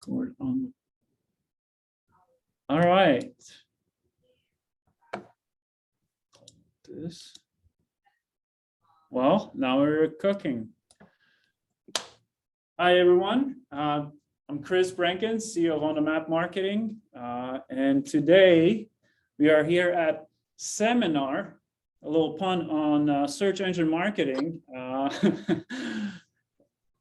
Record on. All right. This. Well, now we're cooking. Hi, everyone. I'm Chris Brencans, CEO of On the Map Marketing. And today we are here at Seminar, a little pun on search engine marketing.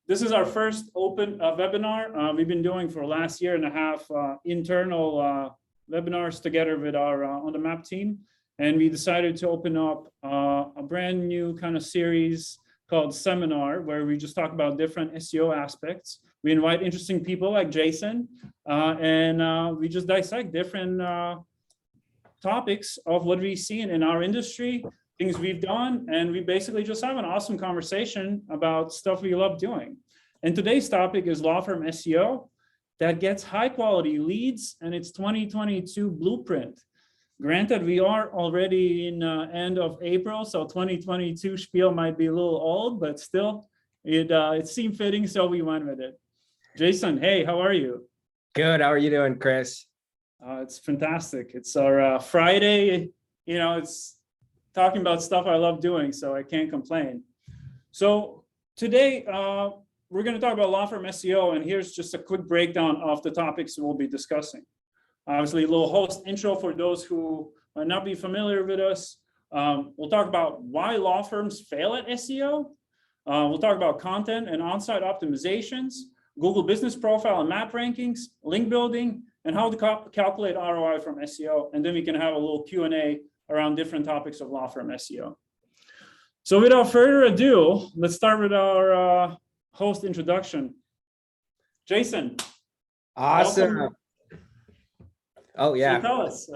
This is our first open webinar. We've been doing for the last year and a half internal webinars together with our On the Map team. And we decided to open up a brand new kind of series called Seminar, where we just talk about different SEO aspects. We invite interesting people like Jason, and we just dissect different topics of what we've seen in our industry, things we've done, and we basically just have an awesome conversation about stuff we love doing. And today's topic is law firm SEO that gets high quality leads and its 2022 blueprint. Granted, we are already in end of April, so 2022 spiel might be a little old, but still, it seemed fitting, so we went with it. Jason, hey, how are you? Good. How are you doing, Chris? It's fantastic. It's our Friday. You know, it's talking about stuff I love doing, so I can't complain. So today, we're going to talk about law firm SEO, and here's just a quick breakdown of the topics we'll be discussing. Obviously, a little host intro for those who might not be familiar with us. We'll talk about why law firms fail at SEO. We'll talk about content and on-site optimizations, Google business profile and map rankings, link building, and how to calculate ROI from SEO. And then we can have a little Q&A around different topics of law firm SEO. So without further ado, let's start with our host introduction. Jason. Awesome. Welcome. Oh, yeah. So tell us.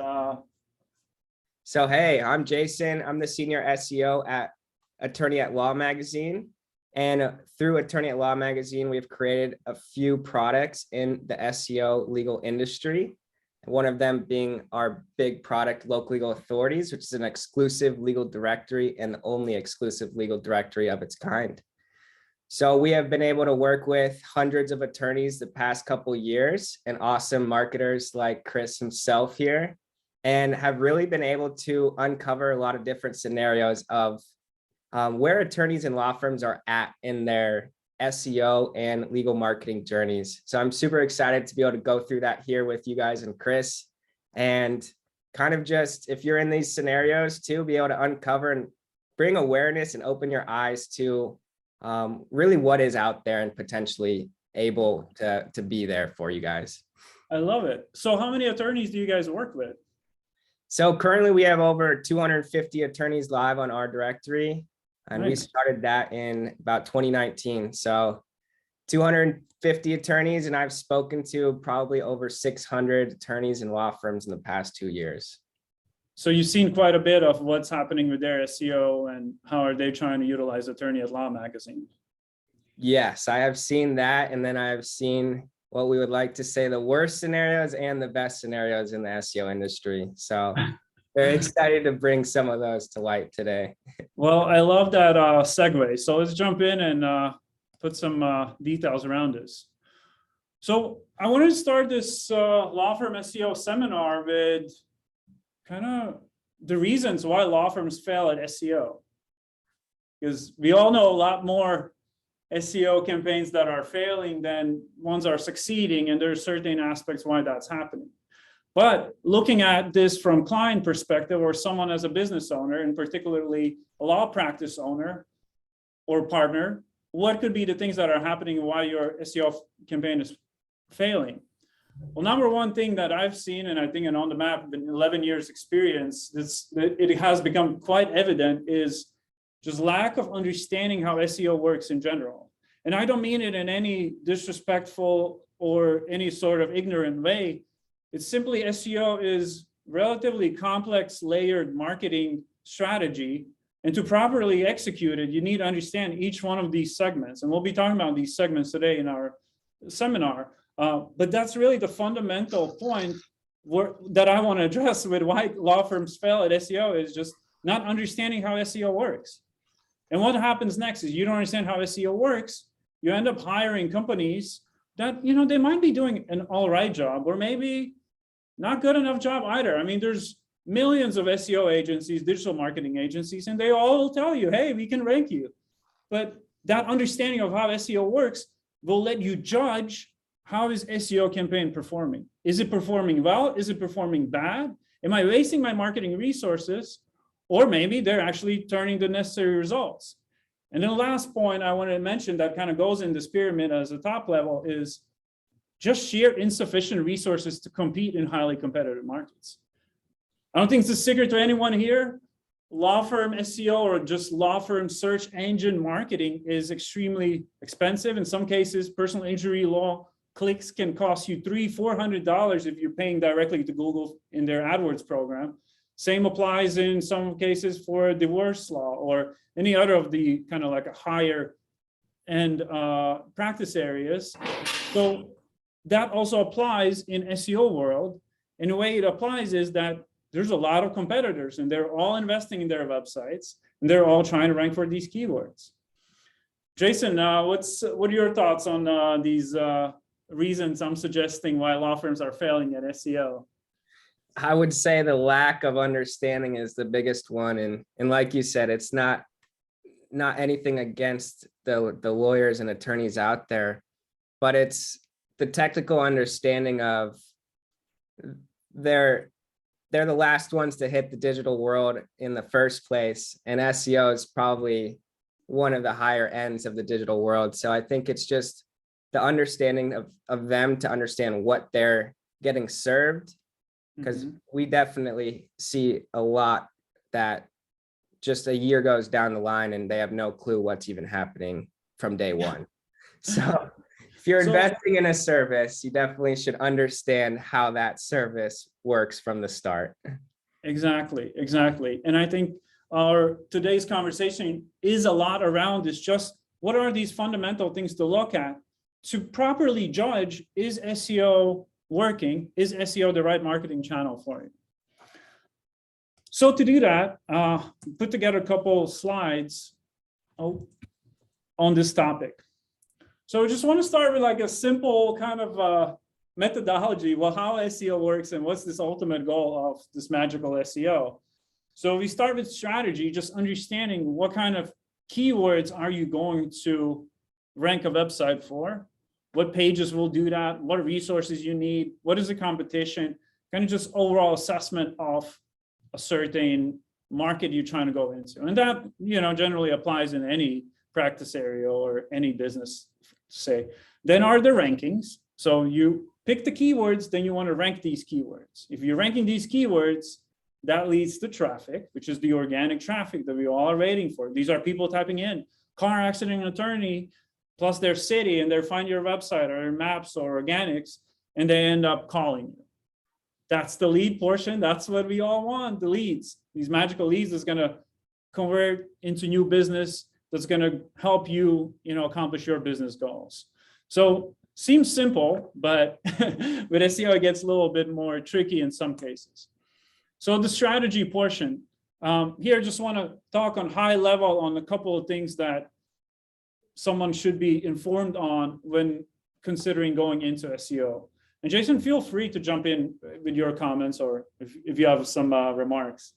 So, hey, I'm Jason. I'm the senior SEO at Attorney at Law Magazine. And through Attorney at Law Magazine, we've created a few products in the SEO legal industry. One of them being our big product, Local Legal Authorities, which is an exclusive legal directory and the only exclusive legal directory of its kind. So we have been able to work with hundreds of attorneys the past couple of years and awesome marketers like Chris himself here, and have really been able to uncover a lot of different scenarios of where attorneys and law firms are at in their SEO and legal marketing journeys. So I'm super excited to be able to go through that here with you guys and Chris, and kind of just, if you're in these scenarios too, be able to uncover and bring awareness and open your eyes to really what is out there and potentially able to be there for you guys. I love it. So how many attorneys do you guys work with? So currently we have over 250 attorneys live on our directory, and nice. We started that in about 2019. So 250 attorneys, and I've spoken to probably over 600 attorneys and law firms in the past 2 years. So you've seen quite a bit of what's happening with their SEO and how are they trying to utilize Attorney at Law Magazine? Yes, I have seen that. And then I've seen what we would like to say the worst scenarios and the best scenarios in the SEO industry. So very excited to bring some of those to light today. Well, I love that segue. So let's jump in and put some details around this. So I wanted to start this law firm SEO seminar with kind of the reasons why law firms fail at SEO. Because we all know a lot more SEO campaigns that are failing than ones are succeeding, and there's certain aspects why that's happening. But looking at this from client perspective, or someone as a business owner, and particularly a law practice owner or partner, what could be the things that are happening while your SEO campaign is failing? Well, number one thing that I've seen, and I think in On the Map, in 11 years experience, it has become quite evident, is just lack of understanding how SEO works in general. And I don't mean it in any disrespectful or any sort of ignorant way. It's simply SEO is relatively complex, layered marketing strategy. And to properly execute it, you need to understand each one of these segments. And we'll be talking about these segments today in our seminar. But that's really the fundamental point that I want to address with why law firms fail at SEO, is just not understanding how SEO works. And what happens next is you don't understand how SEO works. You end up hiring companies that, you know, they might be doing an all right job, or maybe not good enough job either. I mean, there's millions of SEO agencies, digital marketing agencies, and they all will tell you, hey, we can rank you. But that understanding of how SEO works will let you judge, how is SEO campaign performing? Is it performing well? Is it performing bad? Am I wasting my marketing resources? Or maybe they're actually turning the necessary results. And then the last point I want to mention that kind of goes in this pyramid as a top level is just sheer insufficient resources to compete in highly competitive markets. I don't think it's a secret to anyone here. Law firm SEO or just law firm search engine marketing is extremely expensive. In some cases, personal injury law clicks can cost you $300-400 if you're paying directly to Google in their AdWords program. Same applies in some cases for divorce law or any other of the kind of like a higher end practice areas. So that also applies in SEO world. And the way it applies is that there's a lot of competitors and they're all investing in their websites and they're all trying to rank for these keywords. Jason, what are your thoughts on these reasons I'm suggesting why law firms are failing at SEO? I would say the lack of understanding is the biggest one. And like you said, it's not anything against the lawyers and attorneys out there, but it's the technical understanding of they're the last ones to hit the digital world in the first place. And SEO is probably one of the higher ends of the digital world. So I think it's just the understanding of them to understand what they're getting served. Because we definitely see a lot that just a year goes down the line and they have no clue what's even happening from day one. So if you're investing in a service, you definitely should understand how that service works from the start. Exactly. And I think our today's conversation is a lot around this, just what are these fundamental things to look at to properly judge, is SEO working? Is SEO the right marketing channel for you? So to do that, put together a couple slides on this topic. So I just want to start with like a simple kind of methodology, well, how SEO works and what's this ultimate goal of this magical SEO. So we start with strategy, just understanding what kind of keywords are you going to rank a website for? What pages will do that? What resources you need? What is the competition? Kind of just overall assessment of a certain market you're trying to go into. And that, you know, generally applies in any practice area or any business, say. Then are the rankings. So you pick the keywords, then you want to rank these keywords. If you're ranking these keywords, that leads to traffic, which is the organic traffic that we all are waiting for. These are people typing in car accident attorney, plus their city, and they find your website or maps or organics, and they end up calling you. That's the lead portion. That's what we all want, the leads. These magical leads is going to convert into new business that's going to help you, you know, accomplish your business goals. So seems simple, but with SEO, it gets a little bit more tricky in some cases. So the strategy portion, here, I just want to talk on high level on a couple of things that someone should be informed on when considering going into SEO. And Jason, feel free to jump in with your comments or if you have some remarks.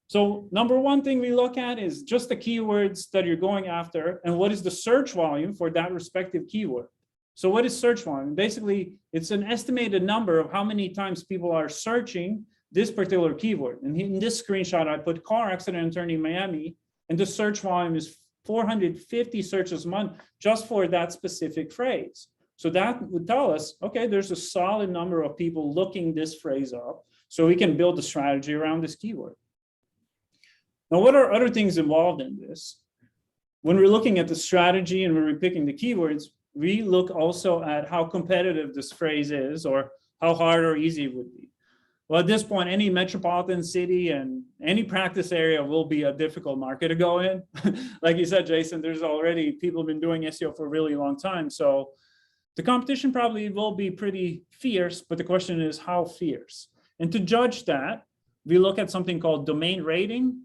So number one thing we look at is just the keywords that you're going after and what is the search volume for that respective keyword. So what is search volume? Basically, it's an estimated number of how many times people are searching this particular keyword. And in this screenshot, I put car accident attorney Miami, and the search volume is 450 searches a month just for that specific phrase. So that would tell us, okay, there's a solid number of people looking this phrase up, so we can build a strategy around this keyword. Now, what are other things involved in this? When we're looking at the strategy and we're picking the keywords, we look also at how competitive this phrase is or how hard or easy it would be. Well, at this point, any metropolitan city and any practice area will be a difficult market to go in. Like you said, Jason, there's already people who've been doing SEO for a really long time. So the competition probably will be pretty fierce, but the question is how fierce. And to judge that, we look at something called domain rating.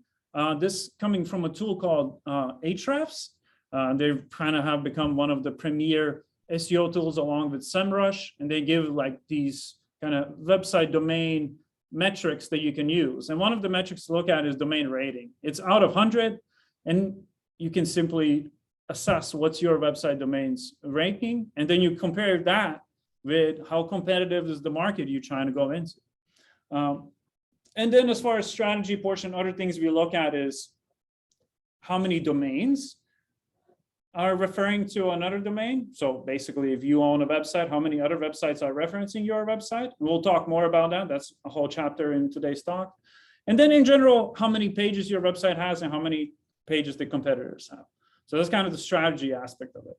This coming from a tool called Ahrefs. They kind of have become one of the premier SEO tools along with SEMrush, and they give like these kind of website domain metrics that you can use. And one of the metrics to look at is domain rating. It's out of 100, and you can simply assess what's your website domain's ranking, and then you compare that with how competitive is the market you're trying to go into. And then as far as strategy portion, other things we look at is how many domains are referring to another domain. So basically, if you own a website, how many other websites are referencing your website? We'll talk more about that. That's a whole chapter in today's talk. And then in general, how many pages your website has and how many pages the competitors have. So that's kind of the strategy aspect of it.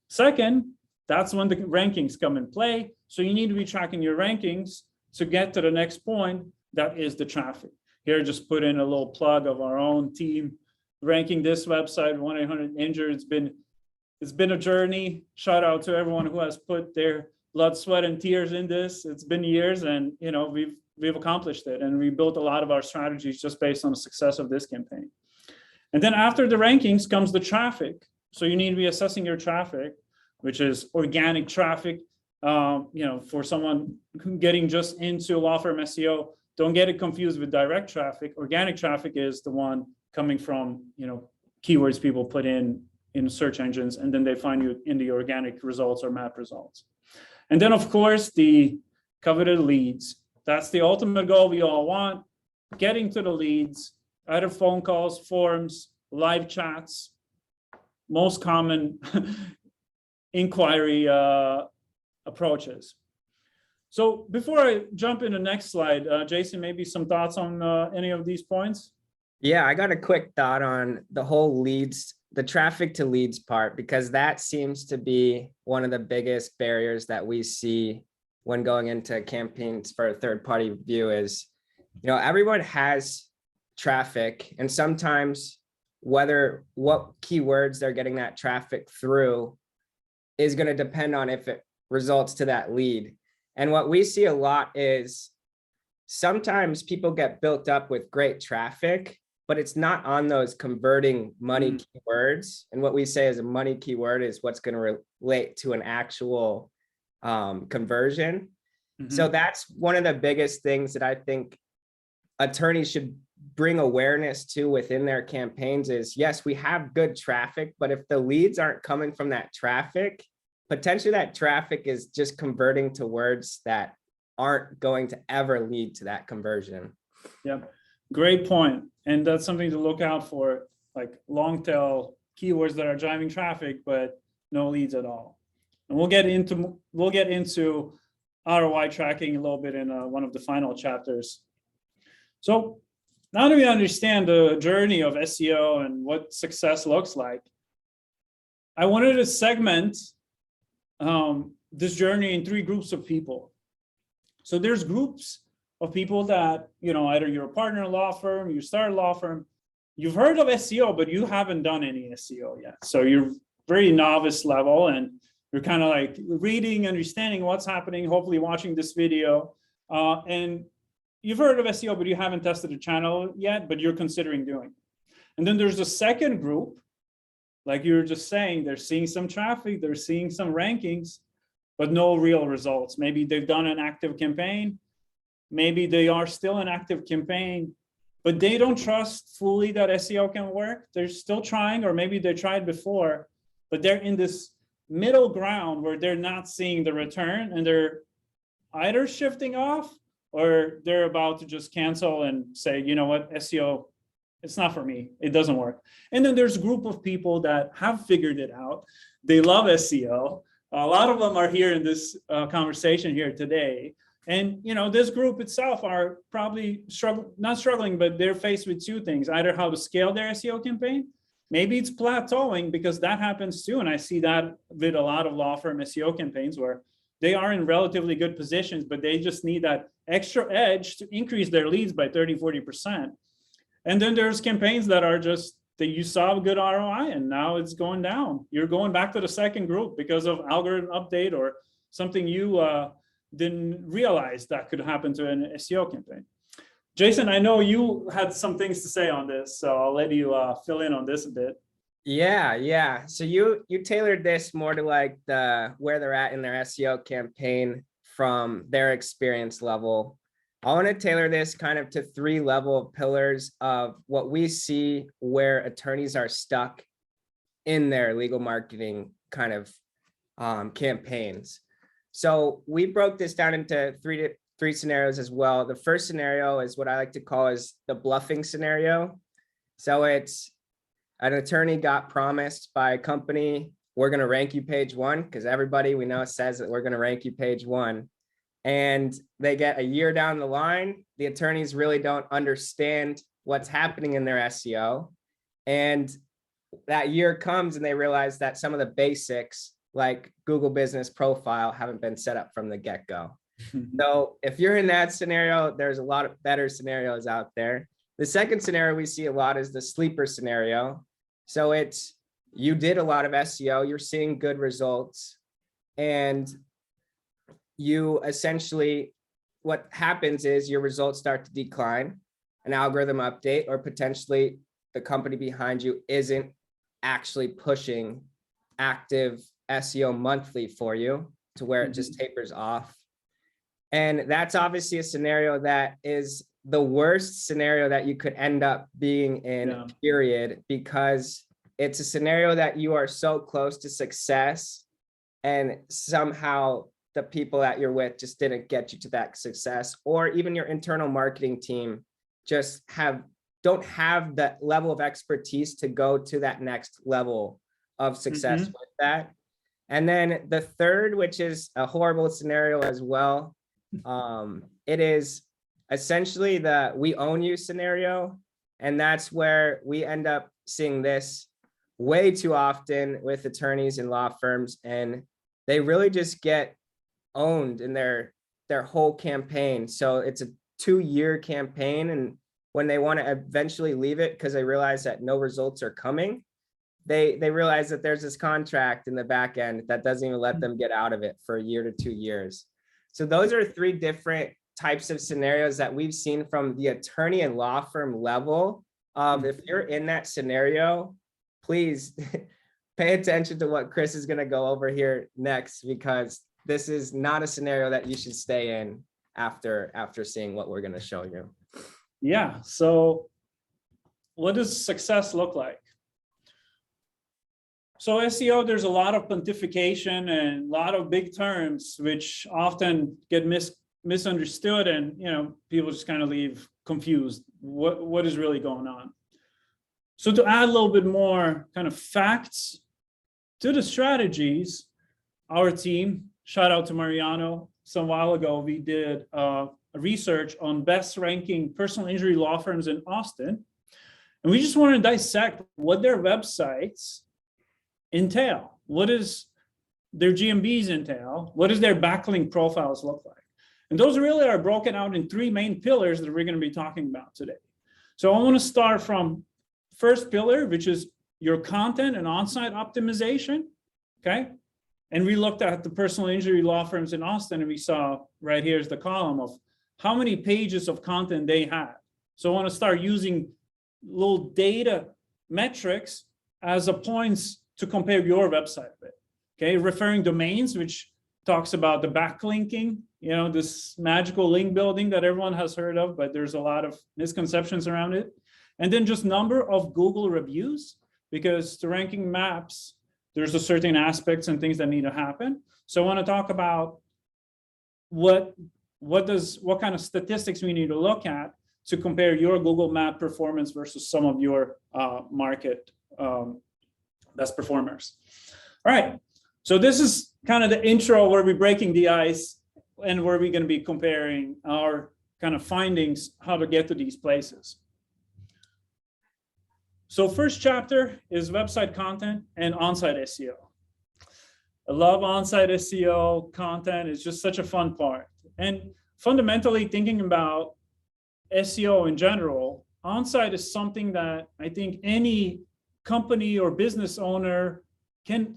Second, that's when the rankings come in play. So you need to be tracking your rankings to get to the next point, that is the traffic. Here, just put in a little plug of our own team ranking this website, 1-800-INJURE. It's been a journey. Shout out to everyone who has put their blood, sweat, and tears in this. It's been years, and we've accomplished it, and we built a lot of our strategies just based on the success of this campaign. And then after the rankings comes the traffic. So you need to be assessing your traffic, which is organic traffic. For someone getting just into law firm SEO, don't get it confused with direct traffic. Organic traffic is the one coming from keywords people put in search engines, and then they find you in the organic results or map results. And then of course the coveted leads. That's the ultimate goal we all want, getting to the leads, either phone calls, forums, live chats, most common inquiry approaches. So before I jump in the next slide, Jason, maybe some thoughts on any of these points? Yeah, I got a quick thought on the whole leads, the traffic to leads part, because that seems to be one of the biggest barriers that we see when going into campaigns for a third-party view is, everyone has traffic, and sometimes what keywords they're getting that traffic through is going to depend on if it results to that lead. And what we see a lot is sometimes people get built up with great traffic, but it's not on those converting money keywords. And what we say is a money keyword is what's going to relate to an actual conversion. So that's one of the biggest things that I think attorneys should bring awareness to within their campaigns is, yes, we have good traffic, but if the leads aren't coming from that traffic, potentially that traffic is just converting to words that aren't going to ever lead to that conversion. Yep, great point. And that's something to look out for, like long tail keywords that are driving traffic, but no leads at all. And we'll get into ROI tracking a little bit in one of the final chapters. So now that we understand the journey of SEO and what success looks like, I wanted to segment this journey in 3 groups of people. So there's groups of people that, either you're a partner in a law firm, you start a law firm, you've heard of SEO, but you haven't done any SEO yet. So you're very novice level, and you're kind of like reading, understanding what's happening, hopefully watching this video. And you've heard of SEO, but you haven't tested the channel yet, but you're considering doing it. And then there's a second group, like you were just saying, they're seeing some traffic, they're seeing some rankings, but no real results. Maybe they've done an active campaign, maybe they are still an active campaign, but they don't trust fully that SEO can work. They're still trying, or maybe they tried before, but they're in this middle ground where they're not seeing the return, and they're either shifting off or they're about to just cancel and say, you know what, SEO, it's not for me, it doesn't work. And then there's a group of people that have figured it out. They love SEO. A lot of them are here in this conversation here today. And this group itself are probably not struggling, but they're faced with 2 things: either how to scale their SEO campaign, maybe it's plateauing, because that happens too. And I see that with a lot of law firm SEO campaigns where they are in relatively good positions, but they just need that extra edge to increase their leads by 30-40%. And then there's campaigns that are just that you saw a good ROI and now it's going down. You're going back to the second group because of algorithm update or something you didn't realize that could happen to an SEO campaign. Jason, I know you had some things to say on this, so I'll let you fill in on this a bit. Yeah. So you tailored this more to like where they're at in their SEO campaign from their experience level. I want to tailor this kind of to 3 level of pillars of what we see where attorneys are stuck in their legal marketing kind of campaigns. So we broke this down into three scenarios as well. The first scenario is what I like to call is the bluffing scenario. So it's an attorney got promised by a company, we're going to rank you page 1, because everybody we know says that we're going to rank you page 1. And they get a year down the line, the attorneys really don't understand what's happening in their SEO. And that year comes and they realize that some of the basics like Google Business Profile haven't been set up from the get-go. So if you're in that scenario, there's a lot of better scenarios out there. The second scenario we see a lot is the sleeper scenario. So it's, you did a lot of SEO, you're seeing good results, and you essentially, what happens is your results start to decline, an algorithm update, or potentially the company behind you isn't actually pushing active SEO monthly for you to where it just tapers off. And that's obviously a scenario that is the worst scenario that you could end up being in, period, because it's a scenario that you are so close to success and somehow the people that you're with just didn't get you to that success, or even your internal marketing team just don't have that level of expertise to go to that next level of success with that. And then the third, which is a horrible scenario as well, it is essentially the we own you scenario. And that's where we end up seeing this way too often with attorneys and law firms, and they really just get owned in their whole campaign. So it's a 2-year campaign, and when they want to eventually leave it because they realize that no results are coming, they realize that there's this contract in the back end that doesn't even let them get out of it for a year to 2 years. So those are 3 different types of scenarios that we've seen from the attorney and law firm level of, if you're in that scenario, please pay attention to what Chris is going to go over here next, because this is not a scenario that you should stay in after seeing what we're going to show you. Yeah. So what does success look like? So SEO, there's a lot of pontification and a lot of big terms, which often get misunderstood, and people just kind of leave confused. What is really going on? So to add a little bit more kind of facts to the strategies, our team, shout out to Mariano, some while ago, we did a research on best ranking personal injury law firms in Austin. And we just want to dissect what their websites entail. What is their GMBs entail? What does their backlink profiles look like? And those really are broken out in 3 main pillars that we're going to be talking about today. So I want to start from first pillar, which is your content and on-site optimization. Okay. And we looked at the personal injury law firms in Austin, and we saw right here's the column of how many pages of content they had. So I want to start using little data metrics as a points to compare your website with. Okay, referring domains, which talks about the backlinking, this magical link building that everyone has heard of, but there's a lot of misconceptions around it. And then just number of Google reviews, because the ranking maps, there's a certain aspects and things that need to happen. So I want to talk about what kind of statistics we need to look at to compare your Google map performance versus some of your market best performers. All right, so this is kind of the intro where we're breaking the ice and where we're going to be comparing our kind of findings, how to get to these places. So first chapter is website content and on-site SEO. I love on-site SEO content. It's just such a fun part. And fundamentally thinking about SEO in general, on-site is something that I think any company or business owner can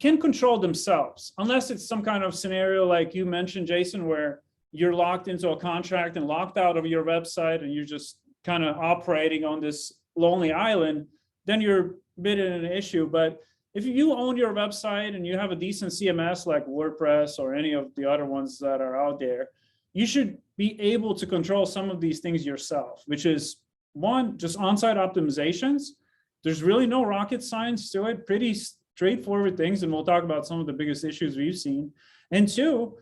control themselves, unless it's some kind of scenario like you mentioned, Jason, where you're locked into a contract and locked out of your website and you're just kind of operating on this lonely island. Then you're bit of an issue, but if you own your website and you have a decent CMS like WordPress or any of the other ones that are out there, you should be able to control some of these things yourself, which is one, just on-site optimizations. There's really no rocket science to it, pretty straightforward things, and we'll talk about some of the biggest issues we've seen. And two,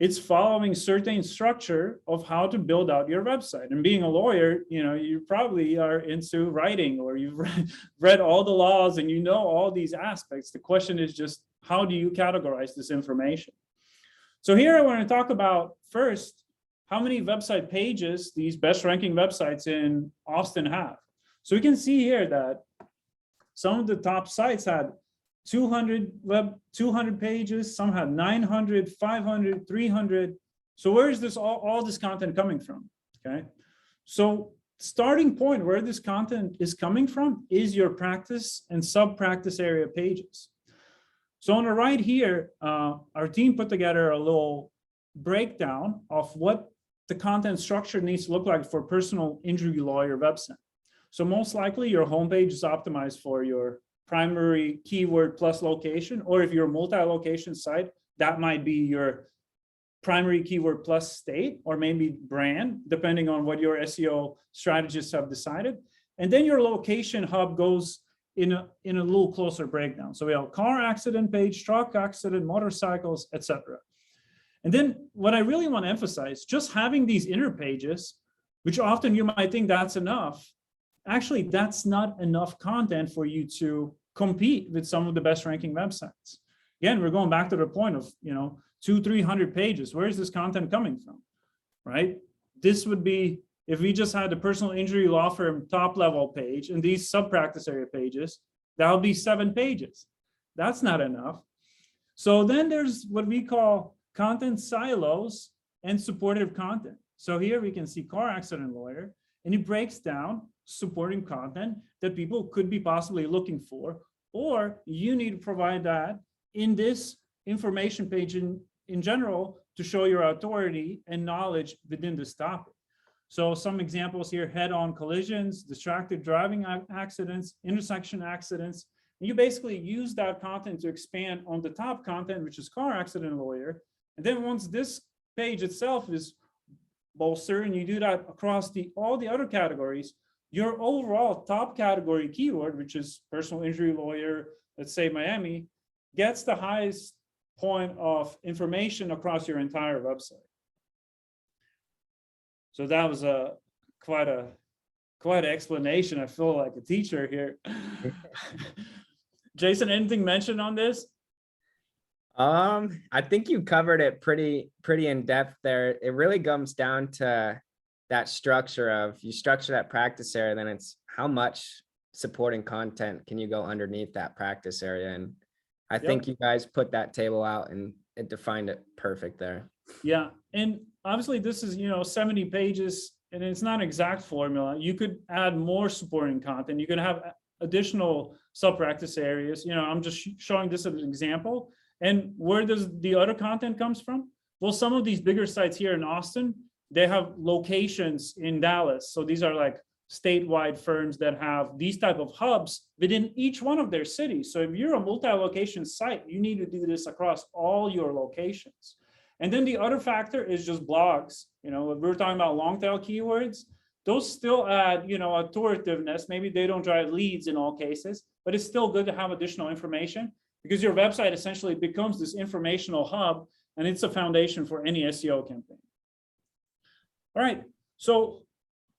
it's following certain structure of how to build out your website. And being a lawyer, you probably are into writing, or you've read all the laws and you know all these aspects. The question is just, how do you categorize this information? So here I want to talk about first, how many website pages these best ranking websites in Austin have. So we can see here that some of the top sites had 200 pages, some had 900, 500, 300. So where is this all this content coming from? Okay, so starting point where this content is coming from is your practice and sub-practice area pages. So on the right here, our team put together a little breakdown of what the content structure needs to look like for personal injury lawyer website. So most likely your homepage is optimized for your primary keyword plus location, or if you're a multi-location site, that might be your primary keyword plus state, or maybe brand, depending on what your SEO strategists have decided. And then your location hub goes in a little closer breakdown. So we have car accident page, truck accident, motorcycles, etc. And then what I really want to emphasize, just having these inner pages, which often you might think that's enough, actually, that's not enough content for you to compete with some of the best ranking websites. Again, we're going back to the point of, 200-300 pages. Where is this content coming from, right? This would be, if we just had the personal injury law firm top level page and these sub-practice area pages, that would be 7 pages. That's not enough. So then there's what we call content silos and supportive content. So here we can see car accident lawyer, and it breaks down supporting content that people could be possibly looking for, or you need to provide that in this information page in general to show your authority and knowledge within this topic. So some examples here: head-on collisions, distracted driving accidents, intersection accidents. And you basically use that content to expand on the top content, which is car accident lawyer. And then once this page itself is bolstered and you do that across all the other categories, your overall top category keyword, which is personal injury lawyer, let's say Miami, gets the highest point of information across your entire website. So that was quite an explanation. I feel like a teacher here. Jason, anything mentioned on this? I think you covered it pretty in depth there. It really comes down to that structure of, you structure that practice area, then it's how much supporting content can you go underneath that practice area. And I think you guys put that table out and it defined it perfect there. Yeah. And obviously this is, 70 pages and it's not an exact formula. You could add more supporting content. You could have additional sub-practice areas. I'm just showing this as an example. And where does the other content comes from? Well, some of these bigger sites here in Austin, they have locations in Dallas. So these are like statewide firms that have these type of hubs within each one of their cities. So if you're a multi-location site, you need to do this across all your locations. And then the other factor is just blogs. If we're talking about long tail keywords, those still add, authoritativeness. Maybe they don't drive leads in all cases, but it's still good to have additional information, because your website essentially becomes this informational hub, and it's a foundation for any SEO campaign. All right, so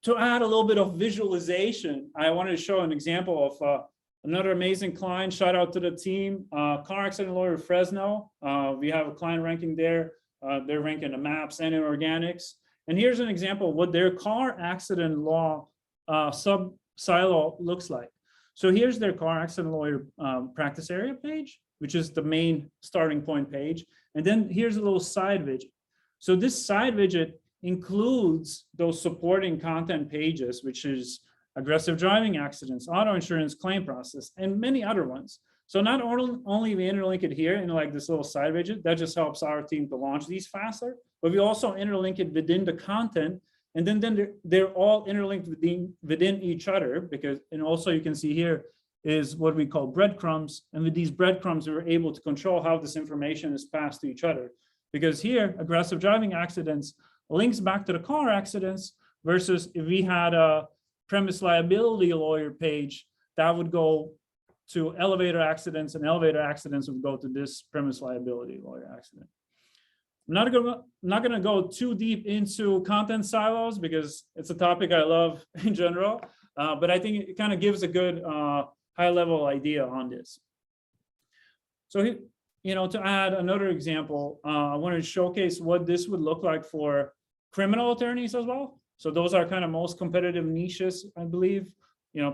to add a little bit of visualization, I wanted to show an example of another amazing client. Shout out to the team, car accident lawyer Fresno. We have a client ranking there. They're ranking the maps and in organics. And here's an example of what their car accident law sub-silo looks like. So here's their car accident lawyer practice area page, which is the main starting point page. And then here's a little side widget. So this side widget includes those supporting content pages, which is aggressive driving accidents, auto insurance claim process, and many other ones. So not only we interlink it here in like this little side widget, that just helps our team to launch these faster, but we also interlink it within the content. And then they're all interlinked within each other, because, and also you can see here, is what we call breadcrumbs. And with these breadcrumbs, we were able to control how this information is passed to each other. Because here, aggressive driving accidents links back to the car accidents, versus if we had a premise liability lawyer page, that would go to elevator accidents, and elevator accidents would go to this premise liability lawyer accident. I'm not gonna go too deep into content silos because it's a topic I love in general, but I think it kind of gives a good high-level idea on this. So, to add another example, I wanted to showcase what this would look like for criminal attorneys as well. So those are kind of most competitive niches, I believe,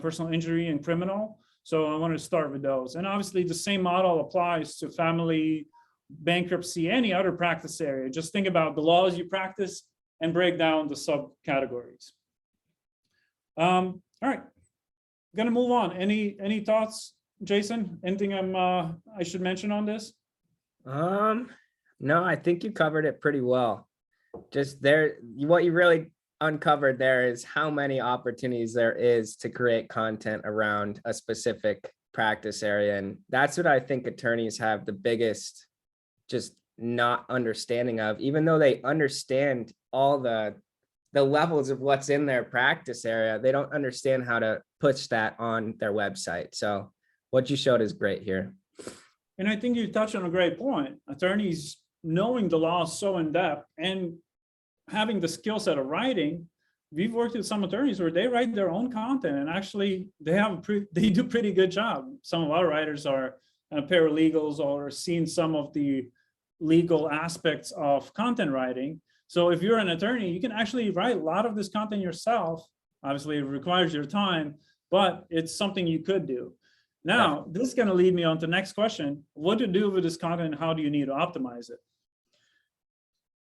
personal injury and criminal. So I wanted to start with those. And obviously the same model applies to family, bankruptcy, any other practice area. Just think about the laws you practice and break down the subcategories. All right, gonna move on. Any thoughts, Jason? Anything I should mention on this? No, I think you covered it pretty well. Just what you really uncovered there is how many opportunities there is to create content around a specific practice area. And that's what I think attorneys have the biggest just not understanding of, even though they understand all the levels of what's in their practice area, they don't understand how to push that on their website. So what you showed is great here. And I think you touched on a great point. Attorneys knowing the law so in depth and having the skill set of writing, we've worked with some attorneys where they write their own content, and actually they do pretty good job. Some of our writers are paralegals or seen some of the legal aspects of content writing. So if you're an attorney, you can actually write a lot of this content yourself. Obviously, it requires your time, but it's something you could do. Now, this is going to lead me on to the next question. What to do with this content? How do you need to optimize it?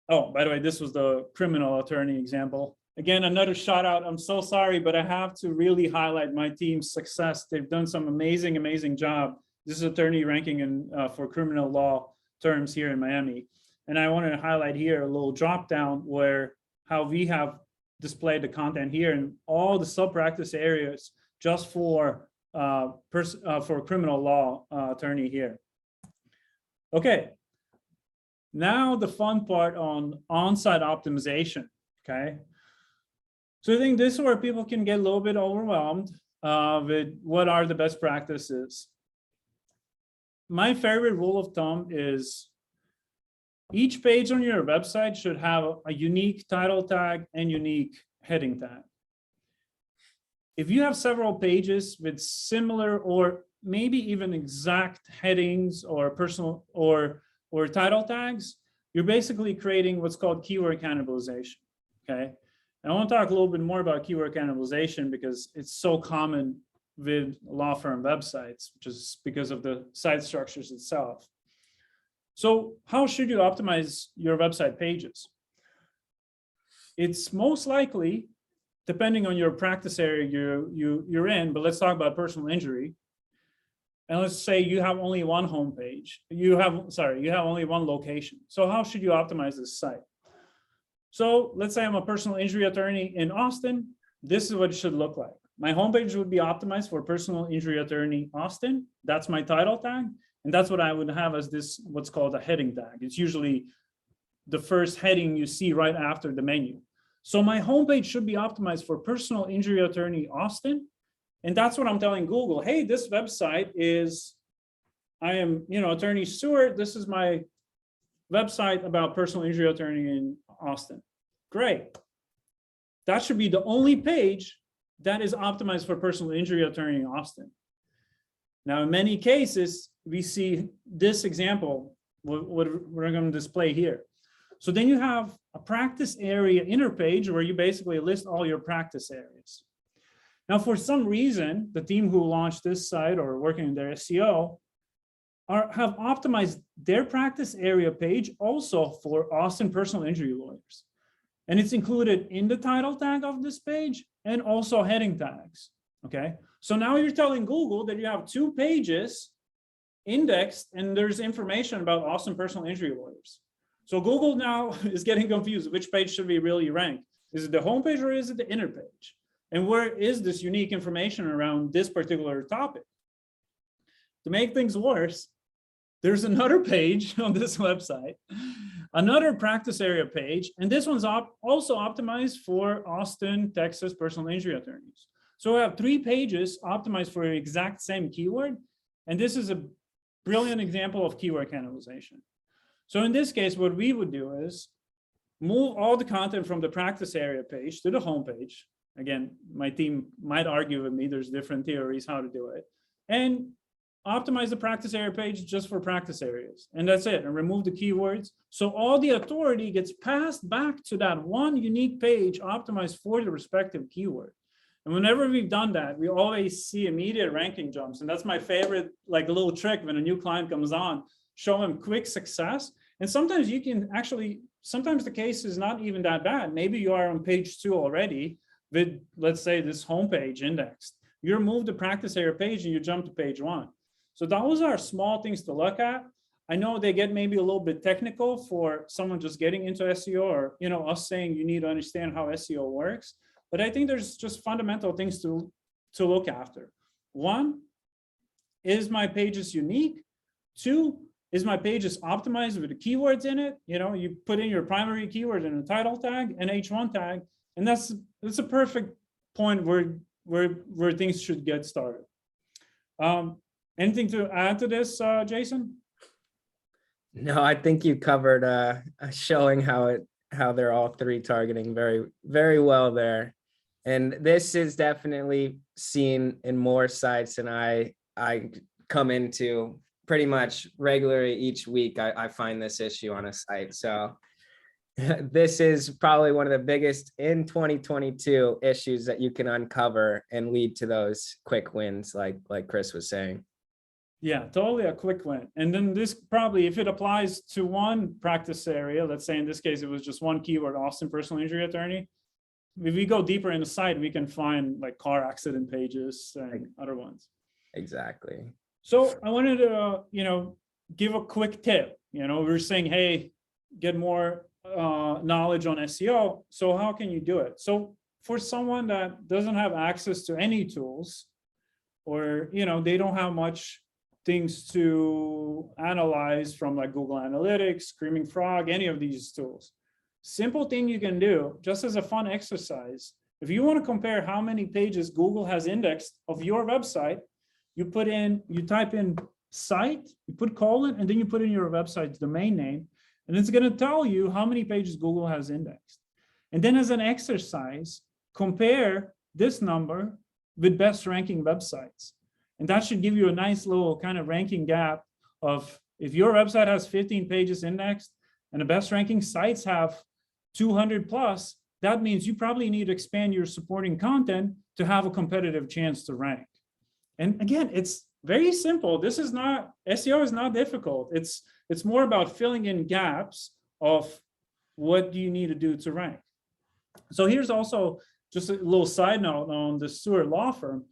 Oh, by the way, this was the criminal attorney example. Again, another shout out. I'm so sorry, but I have to really highlight my team's success. They've done some amazing, amazing job. This is attorney ranking for criminal law terms here in Miami. And I wanted to highlight here a little drop down where how we have displayed the content here in all the sub-practice areas just for criminal law attorney here. Okay. Now the fun part on site optimization, okay? So I think this is where people can get a little bit overwhelmed with what are the best practices. My favorite rule of thumb is each page on your website should have a unique title tag and unique heading tag. If you have several pages with similar or maybe even exact headings or personal or title tags, you're basically creating what's called keyword cannibalization, okay? And I want to talk a little bit more about keyword cannibalization because it's so common with law firm websites, just because of the site structures itself. So how should you optimize your website pages? It's most likely, depending on your practice area you're in, but let's talk about personal injury. And let's say you have only one homepage. You have only one location. So how should you optimize this site? So let's say I'm a personal injury attorney in Austin. This is what it should look like. My homepage would be optimized for personal injury attorney Austin. That's my title tag. And that's what I would have as this, what's called a heading tag. It's usually the first heading you see right after the menu. So my homepage should be optimized for personal injury attorney Austin. And that's what I'm telling Google. Hey, this website is, I am, attorney Stewart. This is my website about personal injury attorney in Austin. Great. That should be the only page that is optimized for personal injury attorney in Austin. Now, in many cases, we see this example, what we're going to display here. So then you have a practice area inner page where you basically list all your practice areas. Now, for some reason, the team who launched this site or working in their SEO have optimized their practice area page also for Austin personal injury lawyers. And it's included in the title tag of this page and also heading tags, okay? So now you're telling Google that you have two pages indexed and there's information about Austin personal injury lawyers. So Google now is getting confused. Which page should we really rank? Is it the homepage or is it the inner page? And where is this unique information around this particular topic? to make things worse, there's another page on this website, another practice area page, and this one's also optimized for Austin, Texas personal injury attorneys. So we have 3 pages optimized for the exact same keyword, and this is a brilliant example of keyword cannibalization. So in this case, what we would do is move all the content from the practice area page to the home page. Again, my team might argue with me, there's different theories how to do it, and optimize the practice area page just for practice areas. And that's it, and remove the keywords. So all the authority gets passed back to that one unique page optimized for the respective keyword. And whenever we've done that, we always see immediate ranking jumps. And that's my favorite, like a little trick when a new client comes on, show them quick success. And sometimes you can actually, sometimes the case is not even that bad. Maybe you are on page 2 already with, let's say, this homepage indexed. You remove the practice area page and you jump to page 1. So those are small things to look at. I know they get maybe a little bit technical for someone just getting into SEO, or us saying you need to understand how SEO works. But I think there's just fundamental things to look after. 1, is my pages unique? 2, is my pages optimized with the keywords in it? You put in your primary keyword in a title tag and H1 tag, and that's a perfect point where things should get started. Anything to add to this, Jason? No, I think you covered showing how they're all 3 targeting very, very well there. And this is definitely seen in more sites than I come into pretty much regularly each week. I find this issue on a site. So this is probably one of the biggest in 2022 issues that you can uncover and lead to those quick wins, like Chris was saying. Yeah, totally a quick win. And then this probably, if it applies to one practice area, let's say in this case, it was just one keyword, Austin personal injury attorney. If we go deeper in the site, we can find like car accident pages and other ones. Exactly. So I wanted to, give a quick tip. We're saying, hey, get more knowledge on SEO. So how can you do it? So for someone that doesn't have access to any tools, or, they don't have much things to analyze from like Google Analytics, Screaming Frog, any of these tools. Simple thing you can do, just as a fun exercise, if you want to compare how many pages Google has indexed of your website, you type in site, you put colon, and then you put in your website's domain name, and it's going to tell you how many pages Google has indexed. And then as an exercise, compare this number with best ranking websites. And that should give you a nice little kind of ranking gap of, if your website has 15 pages indexed and the best ranking sites have 200 plus, that means you probably need to expand your supporting content to have a competitive chance to rank. And again, it's very simple. SEO is not difficult. It's more about filling in gaps of what do you need to do to rank. So here's also just a little side note on the Stewart law firm.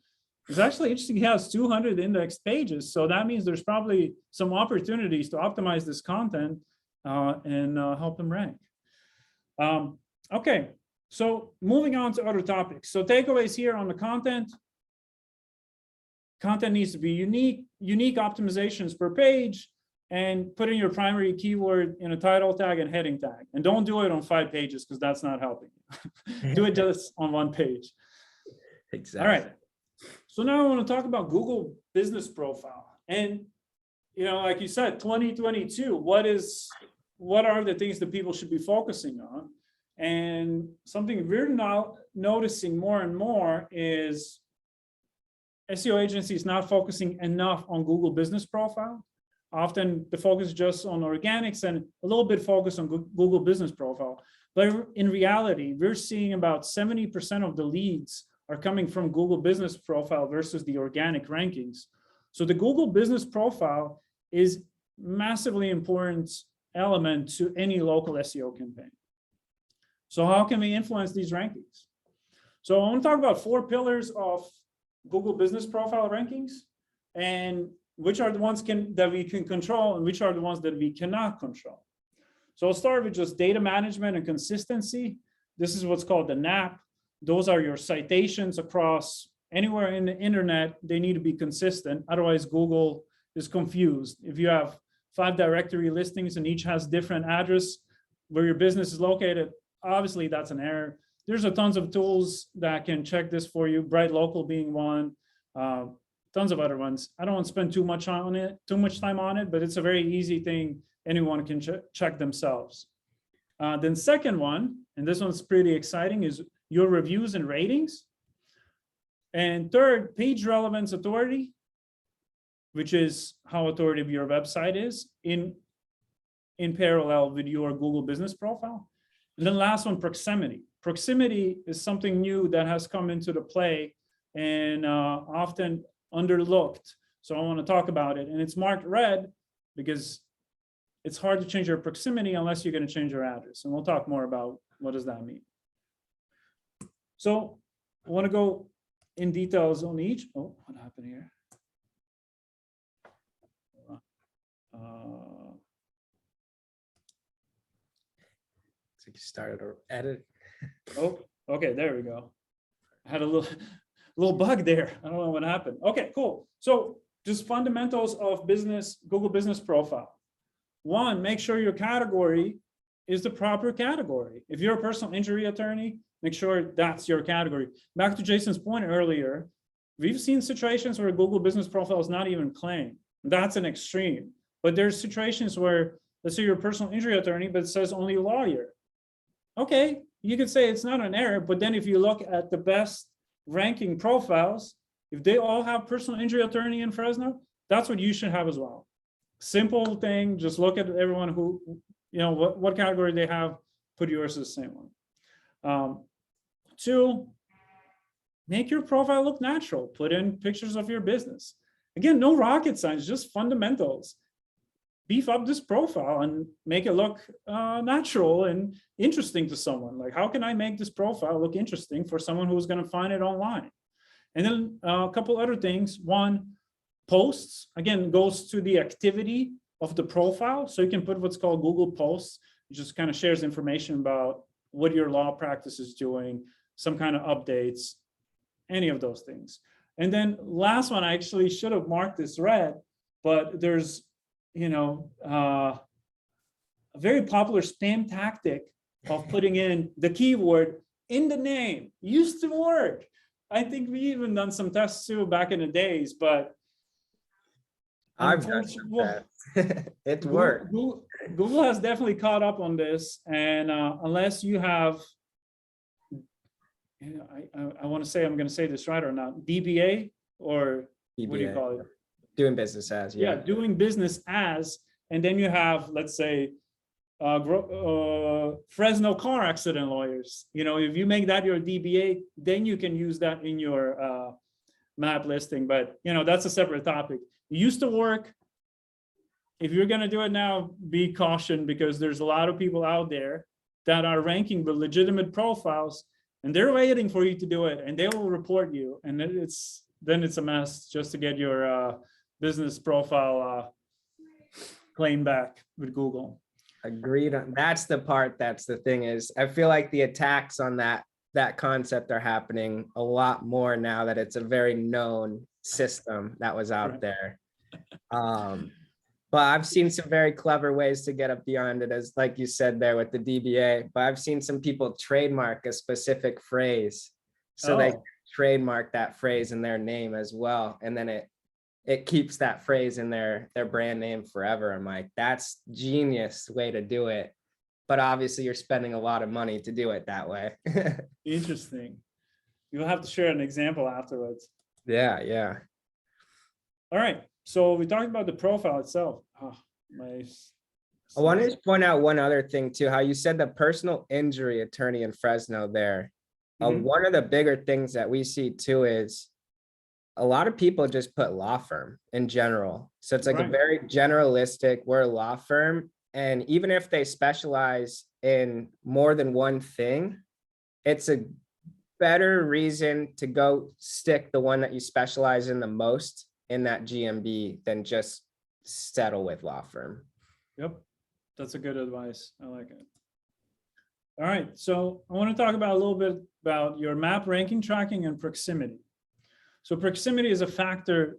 It's actually interesting. He has 200 indexed pages. So that means there's probably some opportunities to optimize this content and help them rank. Okay, so moving on to other topics. So takeaways here on the content. Content needs to be unique optimizations per page, and put in your primary keyword in a title tag and heading tag. And don't do it on 5 pages because that's not helping you. Do it just on 1 page. Exactly. All right. So now I want to talk about Google Business Profile. And, like you said, 2022, what are the things that people should be focusing on? And something we're now noticing more and more is SEO agencies not focusing enough on Google Business Profile. Often the focus is just on organics and a little bit focused on Google Business Profile. But in reality, we're seeing about 70% of the leads are coming from Google Business Profile versus the organic rankings. So the Google Business Profile is massively important element to any local SEO campaign. So how can we influence these rankings? So I want to talk about 4 pillars of Google Business Profile rankings, and which are the ones that we can control and which are the ones that we cannot control. So I'll start with just data management and consistency. This is what's called the NAP. Those are your citations across anywhere in the internet. They need to be consistent. Otherwise, Google is confused. If you have 5 directory listings and each has different address where your business is located, obviously that's an error. There's a tons of tools that can check this for you, Bright Local being one, tons of other ones. I don't want to spend too much time on it, but it's a very easy thing anyone can check themselves. Then second one, and this one's pretty exciting, is your reviews and ratings. And third, page relevance authority, which is how authoritative your website is in parallel with your Google business profile. And then last one, proximity. Proximity is something new that has come into the play and often underlooked. So I want to talk about it. And it's marked red because it's hard to change your proximity unless you're going to change your address. And we'll talk more about what does that mean. So I want to go in details on each. Oh, what happened here? So you started to edit. Oh, okay, there we go. I had a little bug there. I don't know what happened. Okay, cool. So just fundamentals of Google business profile. One, make sure your category is the proper category. If you're a personal injury attorney, make sure that's your category. Back to Jason's point earlier, we've seen situations where Google business profile is not even claimed. That's an extreme. But there's situations where, let's say you're a personal injury attorney, but it says only lawyer. Okay, you could say it's not an error, but then if you look at the best ranking profiles, if they all have personal injury attorney in Fresno, that's what you should have as well. Simple thing, just look at everyone who, what category they have, put yours as the same one. Two, make your profile look natural. Put in pictures of your business. Again, no rocket science, just fundamentals. Beef up this profile and make it look natural and interesting to someone. Like, how can I make this profile look interesting for someone who's going to find it online? And then a couple other things. One, posts, again, goes to the activity of the profile. So you can put what's called Google Posts, which just kind of shares information about what your law practice is doing, some kind of updates, any of those things. And then last one, I actually should have marked this red, but there's a very popular spam tactic of putting in the keyword in the name. Used to work. I think we even done some tests too back in the days, but I've done some tests. It worked. Google has definitely caught up on this, and unless you have, I want to say, I'm going to say this right or not, DBA or DBA. What do you call it? Doing business as, yeah, doing business as, and then you have, let's say, Fresno car accident lawyers. If you make that your DBA, then you can use that in your map listing. But that's a separate topic. It used to work. If you're going to do it now, be cautioned, because there's a lot of people out there that are ranking with legitimate profiles, and they're waiting for you to do it, and they will report you, and then it's a mess just to get your business profile claim back with Google. Agreed on. That's the part. That's the thing is, I feel like the attacks on that concept are happening a lot more now that it's a very known system that was out there. But I've seen some very clever ways to get up beyond it, as like you said there with the DBA. But I've seen some people trademark a specific phrase, so they trademark that phrase in their name as well, and then it keeps that phrase in their brand name forever. I'm like, that's genius way to do it. But obviously you're spending a lot of money to do it that way. Interesting. You'll have to share an example afterwards. Yeah. All right. So we talked about the profile itself. I wanted to point out one other thing too, how you said the personal injury attorney in Fresno there. One of the bigger things that we see too is a lot of people just put law firm in general. So it's like a very generalistic, we're a law firm. And even if they specialize in more than one thing, it's a better reason to go stick the one that you specialize in the most in that GMB than just settle with law firm. Yep. That's a good advice. I like it. All right. So I want to talk about a little bit about your map ranking tracking and proximity. So proximity is a factor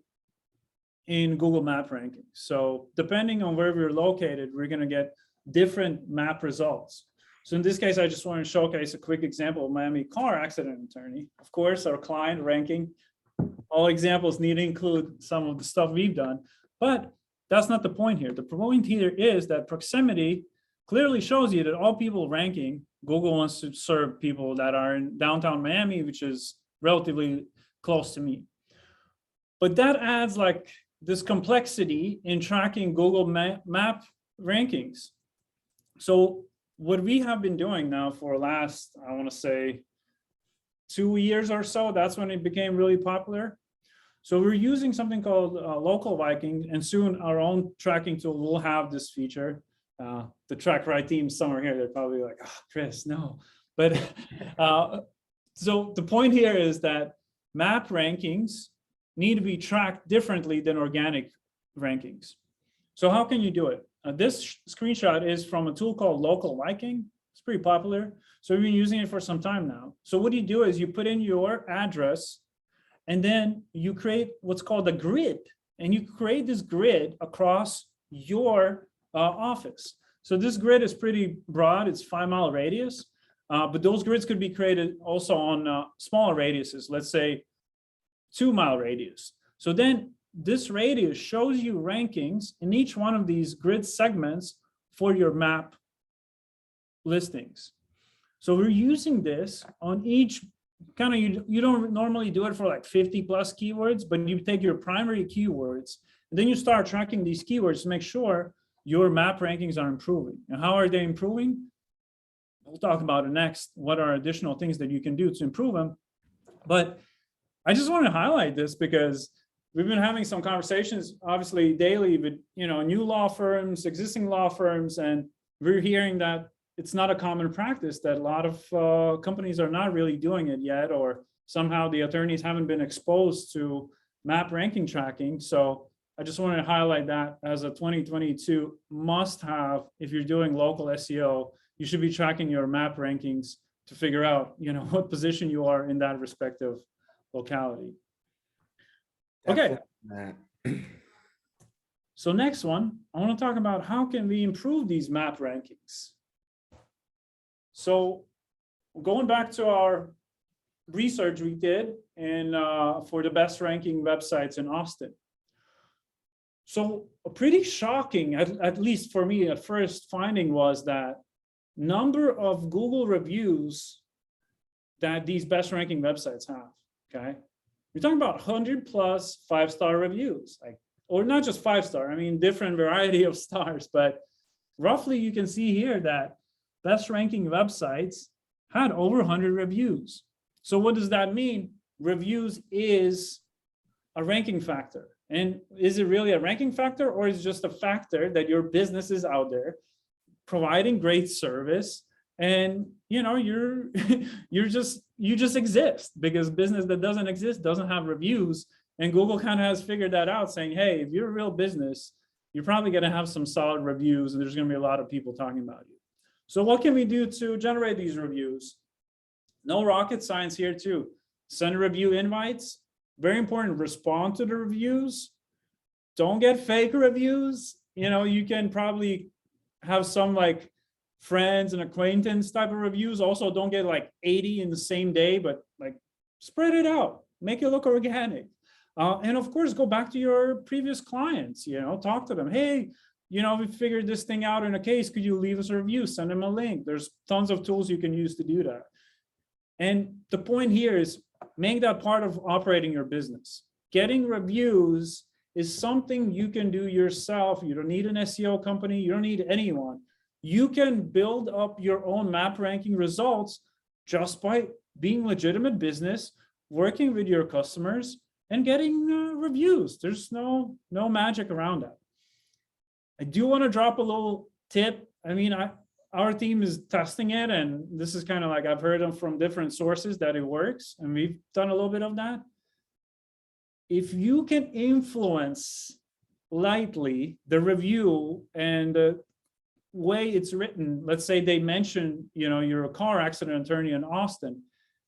in Google Map rankings. So depending on where we're located, we're going to get different map results. So in this case, I just want to showcase a quick example of Miami car accident attorney. Of course, our client ranking, all examples need to include some of the stuff we've done, but that's not the point here. The point here is that proximity clearly shows you that all people ranking, Google wants to serve people that are in downtown Miami, which is relatively close to me. But that adds like this complexity in tracking Google map rankings. So what we have been doing now for the last, I want to say, 2 years or so, that's when it became really popular. So we're using something called Local Viking, and soon our own tracking tool will have this feature. The track right team somewhere here, they're probably like, oh, Chris, no. But so the point here is that map rankings need to be tracked differently than organic rankings. So how can you do it? This screenshot is from a tool called Local Viking. It's pretty popular. So we've been using it for some time now. So what you do is you put in your address, and then you create what's called a grid. And you create this grid across your office. So this grid is pretty broad. It's 5-mile radius. But those grids could be created also on smaller radiuses, let's say 2-mile radius. So then this radius shows you rankings in each one of these grid segments for your map listings. So we're using this on each kind of, you don't normally do it for like 50 plus keywords, but you take your primary keywords and then you start tracking these keywords to make sure your map rankings are improving. And how are they improving? We'll talk about it next. What are additional things that you can do to improve them? But I just want to highlight this because we've been having some conversations, obviously daily, with new law firms, existing law firms, and we're hearing that it's not a common practice, that a lot of companies are not really doing it yet, or somehow the attorneys haven't been exposed to map ranking tracking. So I just wanted to highlight that as a 2022 must-have. If you're doing local SEO, you should be tracking your map rankings to figure out, what position you are in that respective locality. Okay. So next one, I want to talk about how can we improve these map rankings. So going back to our research we did for the best ranking websites in Austin. So a pretty shocking, at least for me, at first finding was that number of Google reviews that these best ranking websites have, okay? We're talking about 100 plus 5-star reviews, or not just 5-star, I mean, different variety of stars, but roughly you can see here that best ranking websites had over 100 reviews. So what does that mean? Reviews is a ranking factor. And is it really a ranking factor, or is it just a factor that your business is out there providing great service, and you just exist, because business that doesn't exist doesn't have reviews, and Google kind of has figured that out, saying, hey, if you're a real business, you're probably going to have some solid reviews, and there's going to be a lot of people talking about you. So what can we do to generate these reviews? No rocket science here too. Send review invites. Very important. Respond to the reviews. Don't get fake reviews. You can probably have some like friends and acquaintance type of reviews. Also, don't get like 80 in the same day, but like spread it out. Make it look organic. And of course, go back to your previous clients. Talk to them. Hey, we figured this thing out in a case. Could you leave us a review? Send them a link. There's tons of tools you can use to do that. And the point here is make that part of operating your business. Getting reviews is something you can do yourself. You don't need an SEO company. You don't need anyone. You can build up your own map ranking results just by being legitimate business, working with your customers, and getting reviews. There's no magic around that. I do want to drop a little tip. I mean, our team is testing it, and this is kind of like I've heard them from different sources that it works, and we've done a little bit of that. If you can influence lightly the review and the way it's written, let's say they mention, you're a car accident attorney in Austin,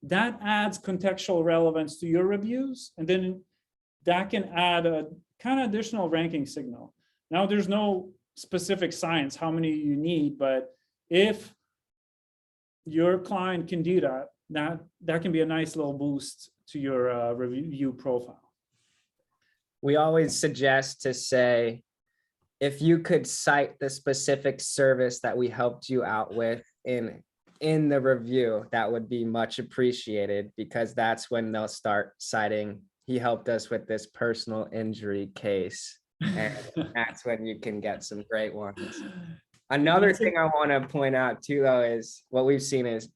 that adds contextual relevance to your reviews, and then that can add a kind of additional ranking signal. Now, there's no specific science how many you need, but if your client can do that, that can be a nice little boost to your review profile. We always suggest to say, if you could cite the specific service that we helped you out with in the review, that would be much appreciated, because that's when they'll start citing, he helped us with this personal injury case. And that's when you can get some great ones. Another thing I want to point out too, though, is what we've seen is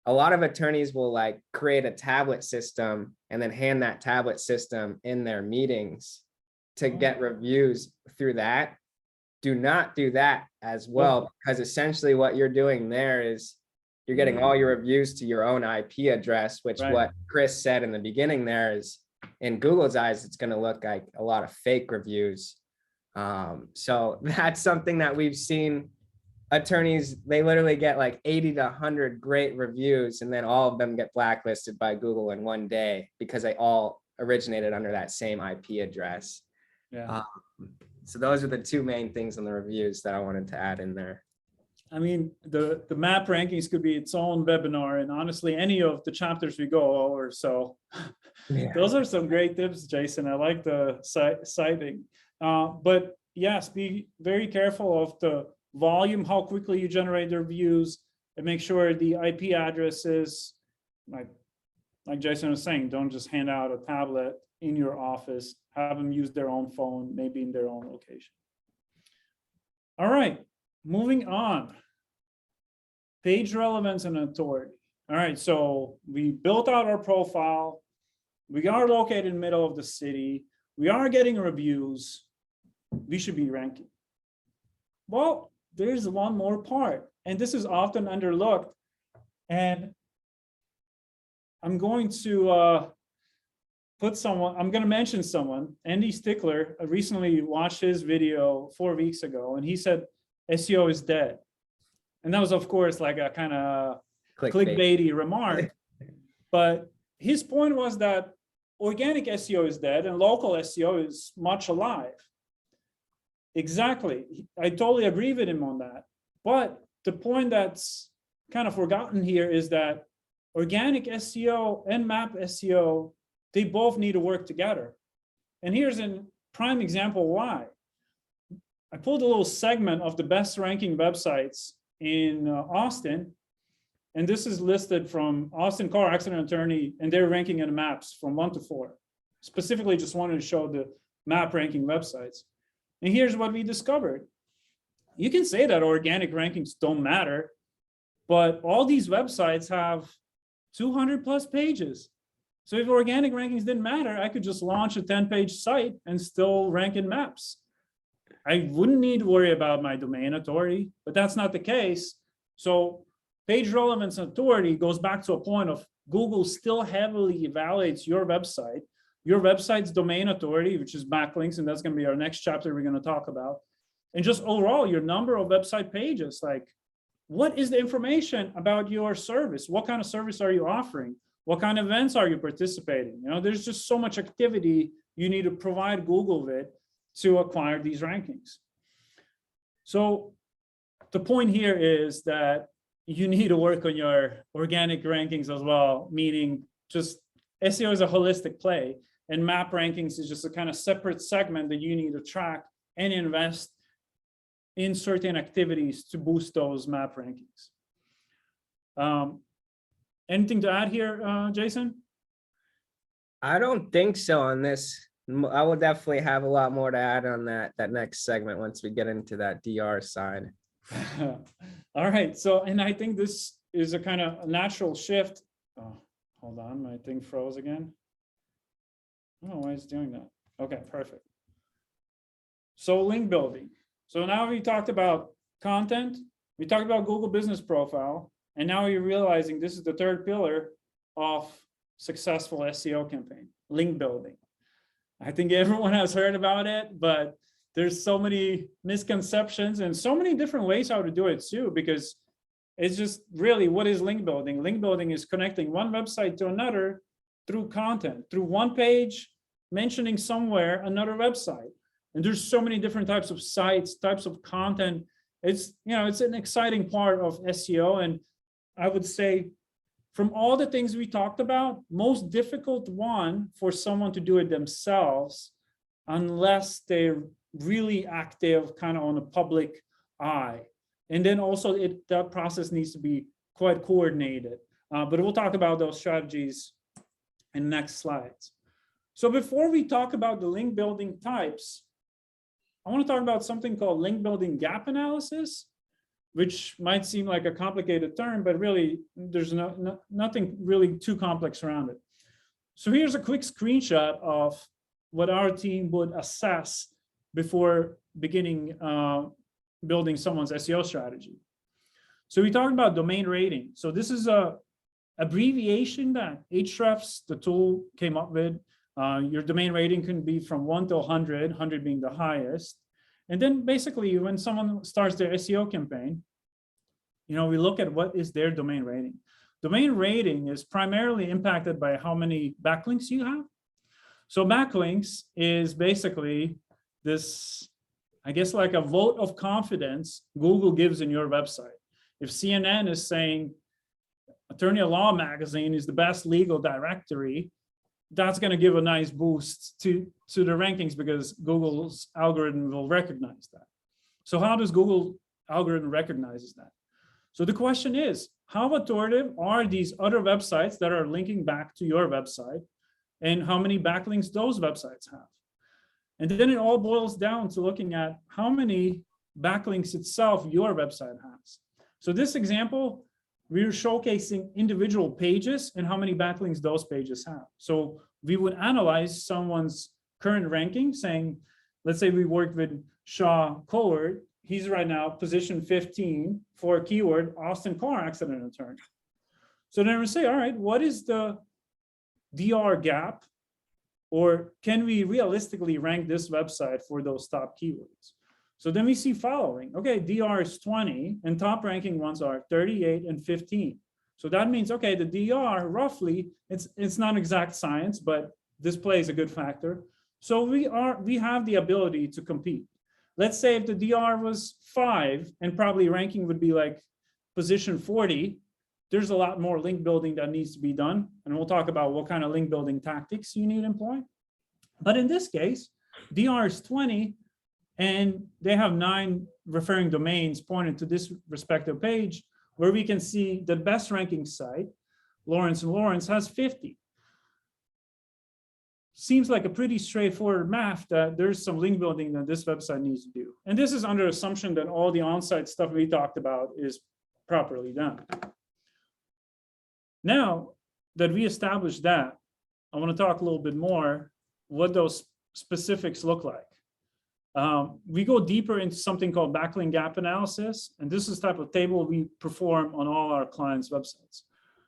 a lot of attorneys will like create a tablet system and then hand that tablet system in their meetings to get reviews through that. Do not do that as well, because essentially what you're doing there is you're getting all your reviews to your own IP address, which what Chris said in the beginning there is, in Google's eyes, it's going to look like a lot of fake reviews. So that's something that we've seen. Attorneys, they literally get like 80 to 100 great reviews, and then all of them get blacklisted by Google in one day because they all originated under that same IP address. Yeah. So those are the two main things in the reviews that I wanted to add in there. I mean, the map rankings could be its own webinar, and honestly, any of the chapters we go over. So those are some great tips, Jason. I like the citing. But yes, be very careful of the volume, how quickly you generate the reviews, and make sure the IP addresses, like Jason was saying, don't just hand out a tablet in your office, have them use their own phone, maybe in their own location. All right, moving on. Page relevance and authority. All right, so we built out our profile. We are located in the middle of the city. We are getting reviews. We should be ranking. Well, there's one more part, and this is often underlooked. And I'm going to I'm going to mention someone, Andy Stickler. I recently watched his video 4 weeks ago, and he said SEO is dead. And that was, of course, like a kind of clickbaity remark. But his point was that organic SEO is dead and local SEO is much alive. Exactly. I totally agree with him on that. But the point that's kind of forgotten here is that organic SEO and map SEO, they both need to work together. And here's a prime example why. I pulled a little segment of the best ranking websites in Austin, and this is listed from Austin Car Accident Attorney, and they're ranking in the maps from 1 to 4. Specifically, just wanted to show the map ranking websites. And here's what we discovered. You can say that organic rankings don't matter, but all these websites have 200 plus pages. So if organic rankings didn't matter, I could just launch a 10-page site and still rank in maps. I wouldn't need to worry about my domain authority, but that's not the case. So page relevance and authority goes back to a point of Google still heavily evaluates your website's domain authority, which is backlinks, and that's going to be our next chapter we're going to talk about. And just overall, your number of website pages, like what is the information about your service? What kind of service are you offering? What kind of events are you participating? You know, there's just so much activity you need to provide Google with to acquire these rankings. So the point here is that you need to work on your organic rankings as well, meaning just SEO is a holistic play, and map rankings is just a kind of separate segment that you need to track and invest in certain activities to boost those map rankings. Anything to add here, Jason? I don't think so on this. I will definitely have a lot more to add on that next segment once we get into that DR side. All right. So, and I think this is a kind of natural shift. Oh, hold on, my thing froze again. I don't know why it's doing that. Okay, perfect. So link building. So now we talked about content, we talked about Google Business Profile, and now you're realizing this is the third pillar of successful SEO campaign, link building. I think everyone has heard about it, but there's so many misconceptions and so many different ways how to do it too, because it's just really, what is link building? Link building is connecting one website to another through content, through one page, mentioning somewhere another website. And there's so many different types of sites, types of content. It's, it's an exciting part of SEO. And I would say from all the things we talked about, most difficult one for someone to do it themselves, unless they're really active kind of on a public eye. And then also that process needs to be quite coordinated. But we'll talk about those strategies in the next slides. So before we talk about the link building types, I want to talk about something called link building gap analysis, which might seem like a complicated term, but really there's nothing really too complex around it. So here's a quick screenshot of what our team would assess before beginning building someone's SEO strategy. So we talked about domain rating. So this is a abbreviation that Ahrefs, the tool, came up with. Your domain rating can be from 1 to 100, 100 being the highest. And then basically when someone starts their SEO campaign, we look at what is their domain rating. Domain rating is primarily impacted by how many backlinks you have. So backlinks is basically this, I guess, like a vote of confidence Google gives in your website. If CNN is saying Attorney at Law magazine is the best legal directory, that's going to give a nice boost to the rankings because Google's algorithm will recognize that. So how does Google algorithm recognizes that? So the question is, how authoritative are these other websites that are linking back to your website, and how many backlinks those websites have? And then it all boils down to looking at how many backlinks itself your website has. So this example, we're showcasing individual pages and how many backlinks those pages have. So we would analyze someone's current ranking, saying, let's say we worked with Shaw Coward. He's right now position 15 for a keyword, Austin car accident attorney. So then we say, all right, what is the DR gap? Or can we realistically rank this website for those top keywords? So then we see following. Okay, DR is 20 and top ranking ones are 38 and 15. So that means, okay, the DR roughly, it's not exact science, but this plays a good factor. So we have the ability to compete. Let's say if the DR was 5 and probably ranking would be like position 40, there's a lot more link building that needs to be done. And we'll talk about what kind of link building tactics you need to employ. But in this case, DR is 20 and they have 9 referring domains pointed to this respective page where we can see the best ranking site, Lawrence & Lawrence, has 50. Seems like a pretty straightforward math that there's some link building that this website needs to do. And this is under assumption that all the on-site stuff we talked about is properly done. Now that we established that, I want to talk a little bit more what those specifics look like. We go deeper into something called backlink gap analysis, and this is the type of table we perform on all our clients' websites.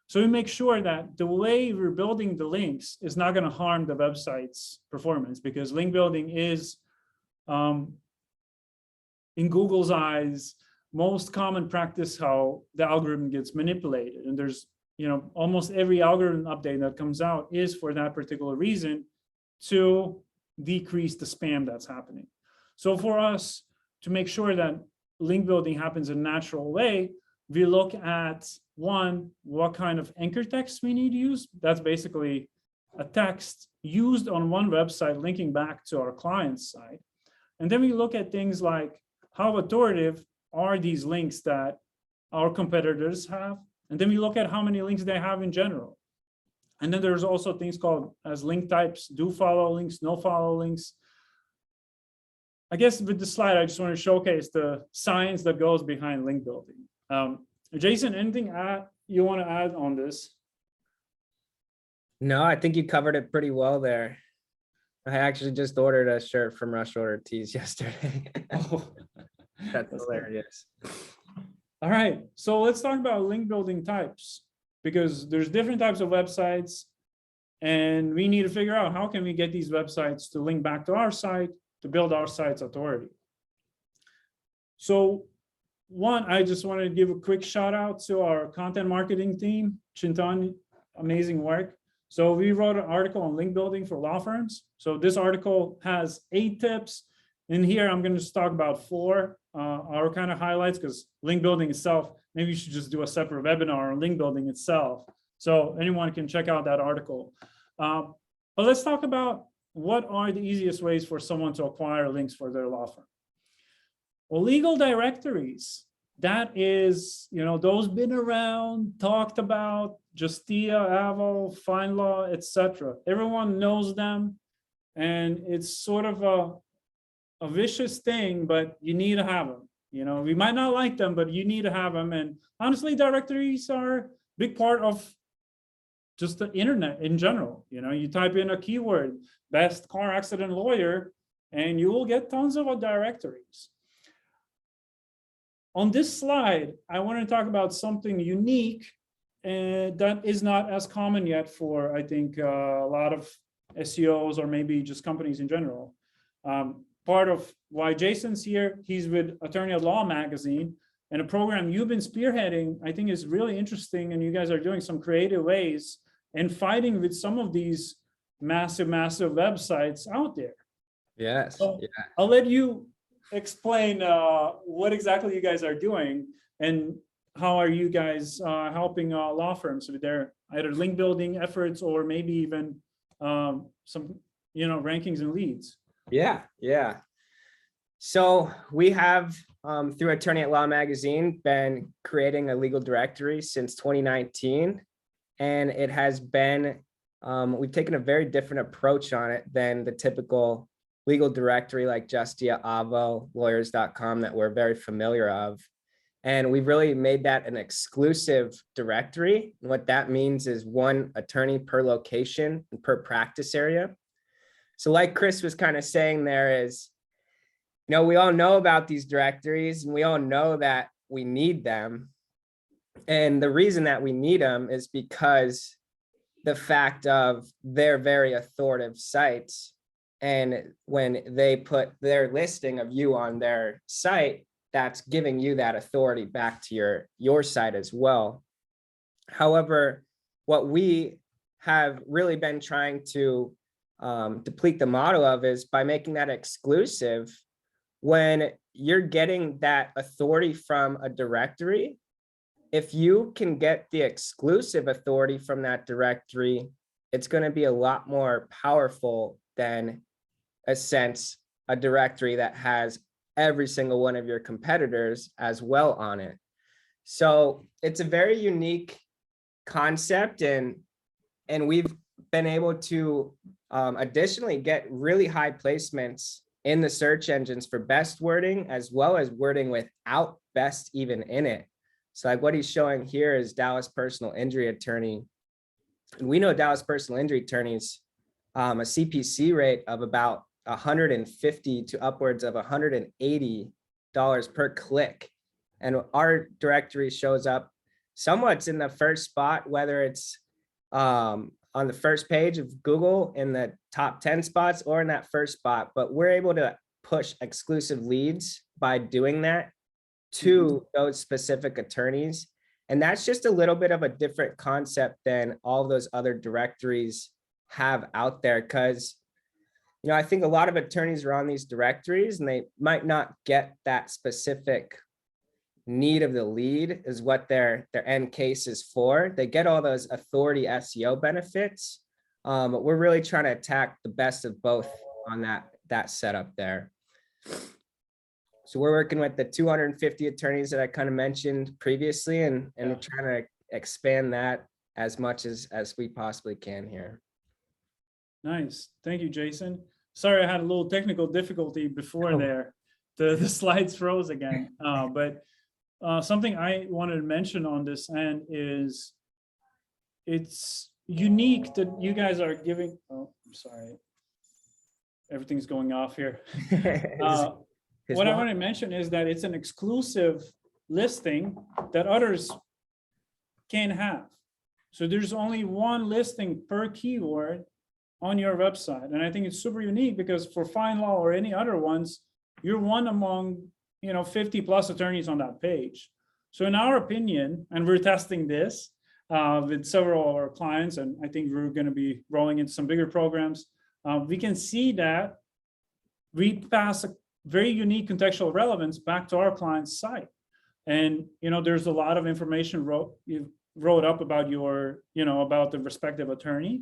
So we make sure that the way we're building the links is not going to harm the website's performance, because link building is, in Google's eyes, most common practice how the algorithm gets manipulated. And there's, almost every algorithm update that comes out is for that particular reason, to decrease the spam that's happening. So for us to make sure that link building happens in a natural way, we look at, one, what kind of anchor text we need to use. That's basically a text used on one website linking back to our client's site. And then we look at things like how authoritative are these links that our competitors have. And then we look at how many links they have in general. And then there's also things called as link types, do follow links, no follow links. I guess with the slide, I just want to showcase the science that goes behind link building. Jason, anything you want to add on this? No, I think you covered it pretty well there. I actually just ordered a shirt from Rush Order Tees yesterday. Oh, that's hilarious. All right, so let's talk about link building types, because there's different types of websites, and we need to figure out how can we get these websites to link back to our site to build our site's authority. So one, I just wanted to give a quick shout out to our content marketing team. Chintan, amazing work. So we wrote an article on link building for law firms. So this article has 8 tips. In here, I'm going to just talk about 4, our kind of highlights, because link building itself, maybe you should just do a separate webinar on link building itself. So anyone can check out that article. But let's talk about what are the easiest ways for someone to acquire links for their law firm. Well, legal directories, that is, those been around, talked about, Justia, Avo, FindLaw, etc. Everyone knows them, and it's sort of a vicious thing, but you need to have them. We might not like them, but you need to have them. And honestly, directories are a big part of just the internet in general. You type in a keyword, best car accident lawyer, and you will get tons of directories. On this slide, I want to talk about something unique that is not as common yet for, I think, a lot of SEOs or maybe just companies in general. Part of why Jason's here, he's with Attorney at Law magazine, and a program you've been spearheading, I think is really interesting, and you guys are doing some creative ways and fighting with some of these massive websites out there. Yes. So yeah. I'll let you explain what exactly you guys are doing, and how are you guys helping law firms with their either link building efforts or maybe even some rankings and leads. Yeah. So we have, through Attorney at Law magazine, been creating a legal directory since 2019. And it has been, we've taken a very different approach on it than the typical legal directory like Justia, Avo, lawyers.com that we're very familiar of. And we've really made that an exclusive directory. And what that means is one attorney per location and per practice area. So like Chris was kind of saying there is, we all know about these directories and we all know that we need them. And the reason that we need them is because the fact of they're very authoritative sites. And when they put their listing of you on their site, that's giving you that authority back to your site as well. However, what we have really been trying to deplete the model of is by making that exclusive. When you're getting that authority from a directory, if you can get the exclusive authority from that directory, it's going to be a lot more powerful than a directory that has every single one of your competitors as well on it. So it's a very unique concept, and we've been able to additionally get really high placements in the search engines for best wording, as well as wording without best even in it. So like what he's showing here is Dallas personal injury attorney. And we know Dallas personal injury attorneys, a CPC rate of about $150 to upwards of $180 per click. And our directory shows up somewhat in the first spot, whether it's on the first page of Google in the top 10 spots or in that first spot, but we're able to push exclusive leads by doing that to those specific attorneys. And that's just a little bit of a different concept than all those other directories have out there. Because, I think a lot of attorneys are on these directories and they might not get that specific need of the lead is what their end case is for. They get all those authority SEO benefits, but we're really trying to attack the best of both on that setup there. So we're working with the 250 attorneys that I kind of mentioned previously, and we're trying to expand that as much as we possibly can here. Nice. Thank you, Jason. Sorry, I had a little technical difficulty before there. The slides froze again. But something I wanted to mention on this end is it's unique that you guys are giving. Oh, I'm sorry. Everything's going off here. What I want to mention is that it's an exclusive listing that others can't have. So there's only one listing per keyword on your website. And I think it's super unique because for FindLaw or any other ones, you're one among 50 plus attorneys on that page. So in our opinion, and we're testing this, with several of our clients, and I think we're going to be rolling into some bigger programs. We can see that we pass a very unique contextual relevance back to our client's site. And, there's a lot of information you wrote up about about the respective attorney,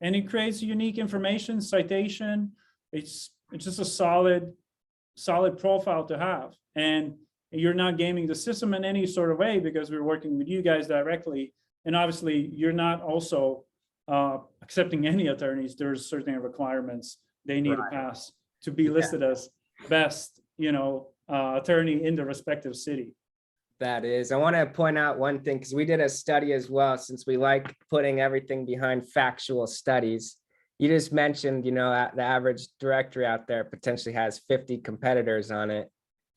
and it creates unique information, citation. It's just a solid profile to have. And you're not gaming the system in any sort of way because we're working with you guys directly. And obviously you're not also accepting any attorneys. There's certain requirements they need to pass to be listed as best, attorney in the respective city. That is, I want to point out one thing, because we did a study as well, since we like putting everything behind factual studies. You just mentioned, the average directory out there potentially has 50 competitors on it.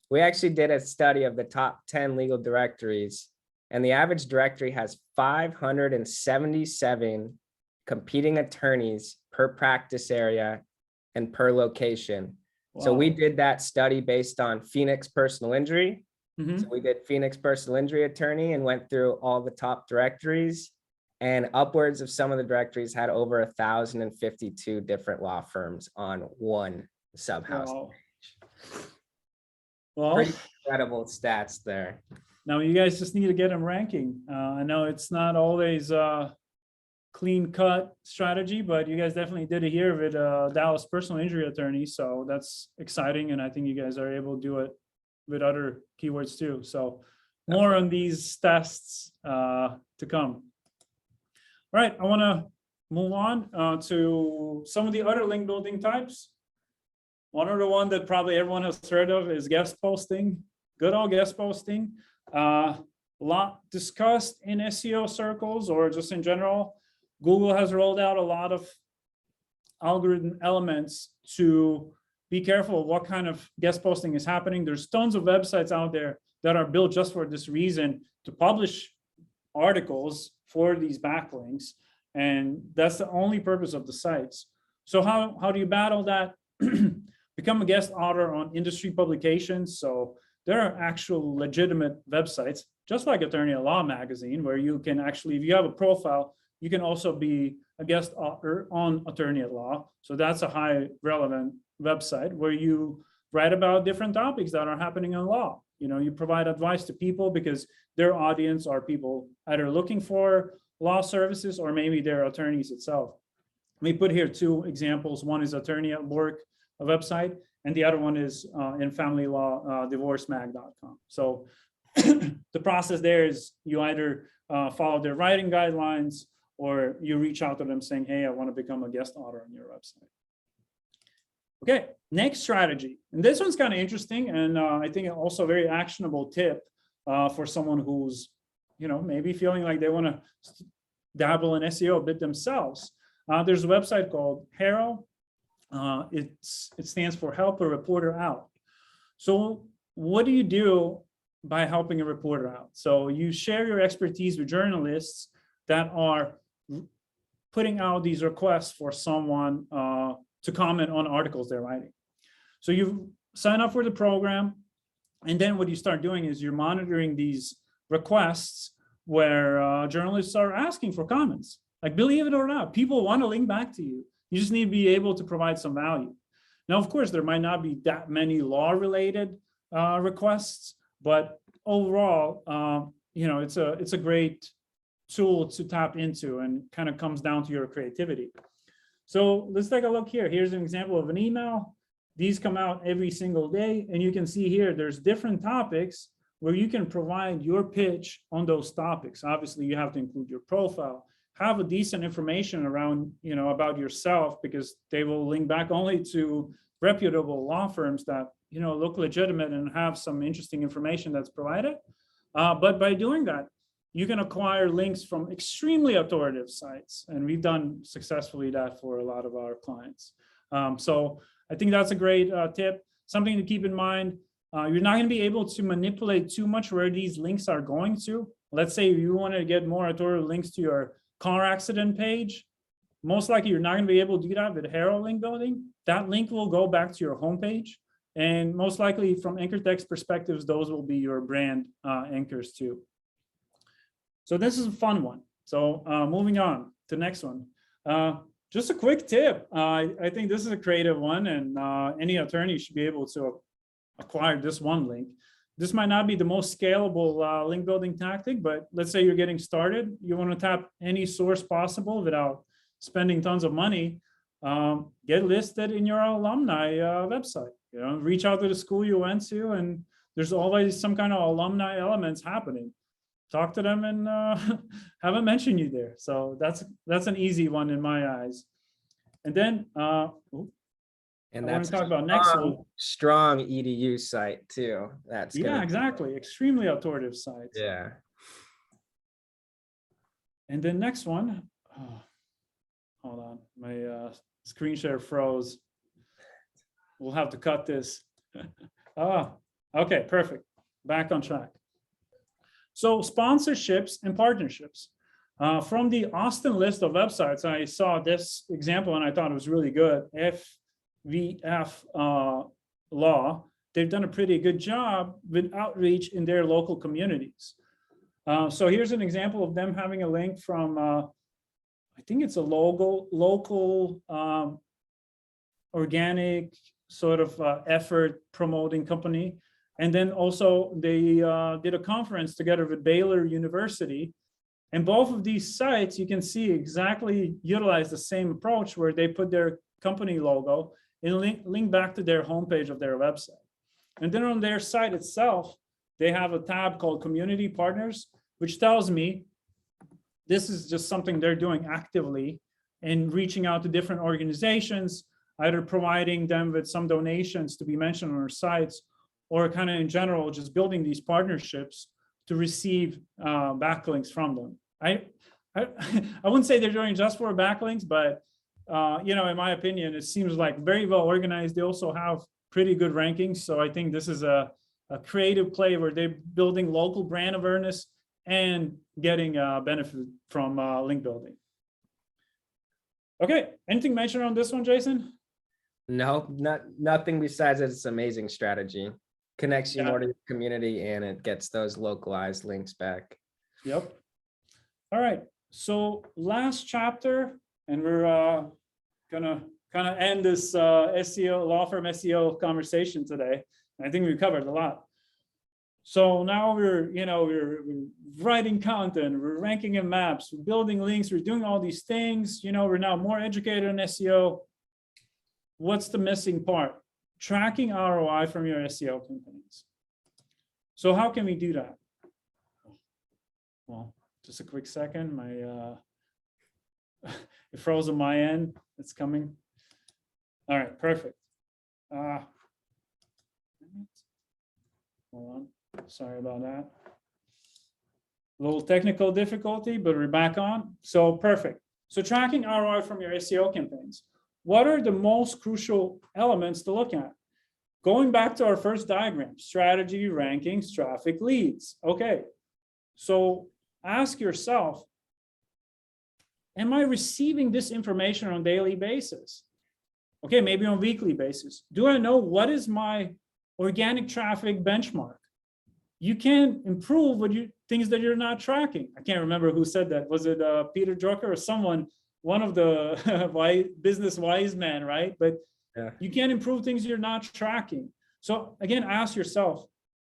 We actually did a study of the top 10 legal directories, and the average directory has 577 competing attorneys per practice area and per location. Wow. So we did that study based on Phoenix personal injury. So we did Phoenix personal injury attorney and went through all the top directories, and upwards of some of the directories had over 1,052 different law firms on one subhouse. Wow. Well, pretty incredible stats there. Now you guys just need to get them ranking. I know it's not always a clean cut strategy, but you guys definitely did it here with Dallas personal injury attorney. So that's exciting. And I think you guys are able to do it with other keywords too. So more on these tests to come. All right, I want to move on to some of the other link building types. One of the one that probably everyone has heard of is guest posting. Good old guest posting. A lot discussed in SEO circles or just in general. Google has rolled out a lot of algorithm elements to be careful of what kind of guest posting is happening. There's tons of websites out there that are built just for this reason, to publish articles for these backlinks. And that's the only purpose of the sites. So how do you battle that? Become a guest author on industry publications. So there are actual legitimate websites, just like Attorney at Law magazine, where you can actually, if you have a profile, you can also be a guest author on Attorney at Law. So that's a high relevant website where you write about different topics that are happening in law. You provide advice to people because their audience are people either looking for law services or maybe they're attorneys itself. Let me put here two examples. One is Attorney at Work, a website, and the other one is in family law, divorcemag.com. So the process there is you either follow their writing guidelines or you reach out to them saying, hey, I want to become a guest author on your website. Okay, next strategy. And this one's kind of interesting. And I think also a very actionable tip for someone who's, maybe feeling like they want to dabble in SEO a bit themselves. There's a website called HARO. It stands for Help a Reporter Out. So what do you do by helping a reporter out? So you share your expertise with journalists that are putting out these requests for someone to comment on articles they're writing. So you sign up for the program, and then what you start doing is you're monitoring these requests where journalists are asking for comments. Like, believe it or not, people want to link back to you. You just need to be able to provide some value. Now, of course, there might not be that many law-related requests, but overall, it's a great tool to tap into and kind of comes down to your creativity. So let's take a look here. Here's an example of an email. These come out every single day, and you can see here there's different topics where you can provide your pitch on those topics. Obviously, you have to include your profile, have a decent information around, about yourself, because they will link back only to reputable law firms that, look legitimate and have some interesting information that's provided. But by doing that, you can acquire links from extremely authoritative sites. And we've done successfully that for a lot of our clients. So I think that's a great tip. Something to keep in mind. You're not going to be able to manipulate too much where these links are going to. Let's say you want to get more authoritative links to your car accident page. Most likely you're not going to be able to do that with HARO link building. That link will go back to your homepage. And most likely from anchor text perspectives, those will be your brand anchors too. So this is a fun one. So moving on to the next one. Just a quick tip. I think this is a creative one, and any attorney should be able to acquire this one link. This might not be the most scalable link building tactic, but let's say you're getting started. You want to tap any source possible without spending tons of money. Get listed in your alumni website. Reach out to the school you went to, and there's always some kind of alumni elements happening. Talk to them and have them mention you there. So that's an easy one in my eyes. And then and I want that's to talk about next one. Strong EDU site too. That's exactly. Extremely authoritative sites. Yeah. And then next one. Hold on, my screen share froze. We'll have to cut this. Okay, perfect. Back on track. So sponsorships and partnerships. From the Austin list of websites, I saw this example and I thought it was really good. FVF Law, they've done a pretty good job with outreach in their local communities. So here's an example of them having a link from, I think it's a local organic sort of effort promoting company. And then also they did a conference together with Baylor University. And both of these sites, you can see exactly utilize the same approach where they put their company logo and link back to their homepage of their website. And then on their site itself, they have a tab called Community Partners, which tells me this is just something they're doing actively and reaching out to different organizations, either providing them with some donations to be mentioned on our sites, or kind of in general, just building these partnerships to receive backlinks from them. I wouldn't say they're doing just for backlinks, but in my opinion, it seems like very well organized. They also have pretty good rankings. So I think this is a creative play where they're building local brand awareness and getting benefit from link building. Okay, anything mentioned on this one, Jason? No, nothing besides it's an amazing strategy. Connects you more to the community and it gets those localized links back. Yep. All right. So last chapter, and we're gonna kind of end this SEO law firm SEO conversation today. I think we covered a lot. So now we're writing content, we're ranking in maps, we're building links, we're doing all these things. We're now more educated in SEO. What's the missing part? Tracking ROI from your SEO campaigns. So how can we do that? Well, just a quick second. It froze on my end. It's coming. All right, perfect. Hold on. Sorry about that. A little technical difficulty, but we're back on. So perfect. So tracking ROI from your SEO campaigns. What are the most crucial elements to look at? Going back to our first diagram, strategy, rankings, traffic, leads. Okay, so ask yourself, am I receiving this information on a daily basis? Okay, maybe on a weekly basis. Do I know what is my organic traffic benchmark? You can improve things that you're not tracking. I can't remember who said that. Was it Peter Drucker or someone? One of the business wise men, right? But yeah, you can't improve things you're not tracking. So again, ask yourself,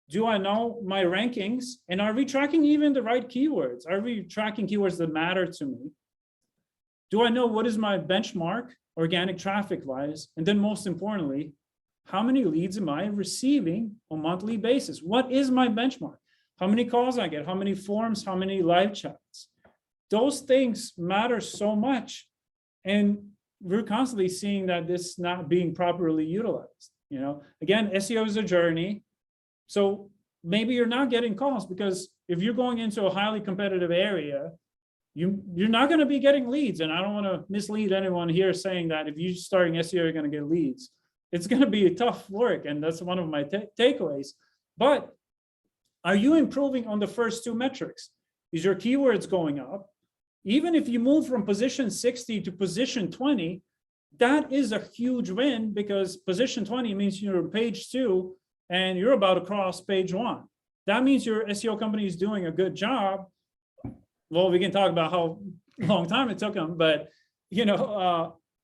do I know my rankings? And are we tracking even the right keywords? Are we tracking keywords that matter to me? Do I know what is my benchmark, organic traffic wise? And then most importantly, how many leads am I receiving on a monthly basis? What is my benchmark? How many calls I get? How many forums? How many live chats? Those things matter so much. And we're constantly seeing that this not being properly utilized. Again, SEO is a journey. So maybe you're not getting calls because if you're going into a highly competitive area, you're not going to be getting leads. And I don't want to mislead anyone here saying that if you're starting SEO, you're going to get leads. It's going to be a tough work. And that's one of my takeaways. But are you improving on the first two metrics? Is your keywords going up? Even if you move from position 60 to position 20, that is a huge win because position 20 means you're on page 2 and you're about to cross page 1. That means your SEO company is doing a good job. well, we can talk about how long time it took them, but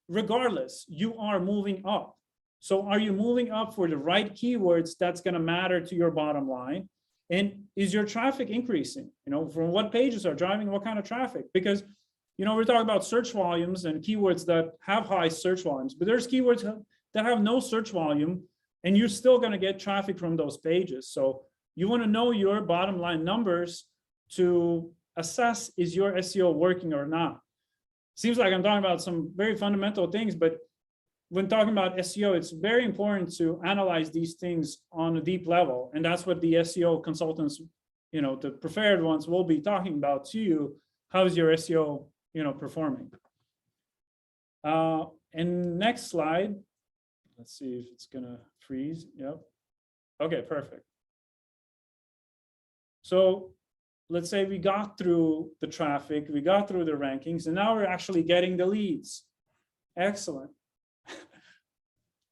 regardless, you are moving up. So are you moving up for the right keywords that's going to matter to your bottom line? And is your traffic increasing? From what pages are driving what kind of traffic? Because, we're talking about search volumes and keywords that have high search volumes, but there's keywords that have no search volume, and you're still going to get traffic from those pages. So you want to know your bottom line numbers to assess, is your SEO working or not? Seems like I'm talking about some very fundamental things, but when talking about SEO, it's very important to analyze these things on a deep level. And that's what the SEO consultants, the preferred ones, will be talking about to you. How is your SEO, performing? And next slide. Let's see if it's gonna freeze. Yep. Okay, perfect. So let's say we got through the traffic, we got through the rankings, and now we're actually getting the leads. Excellent.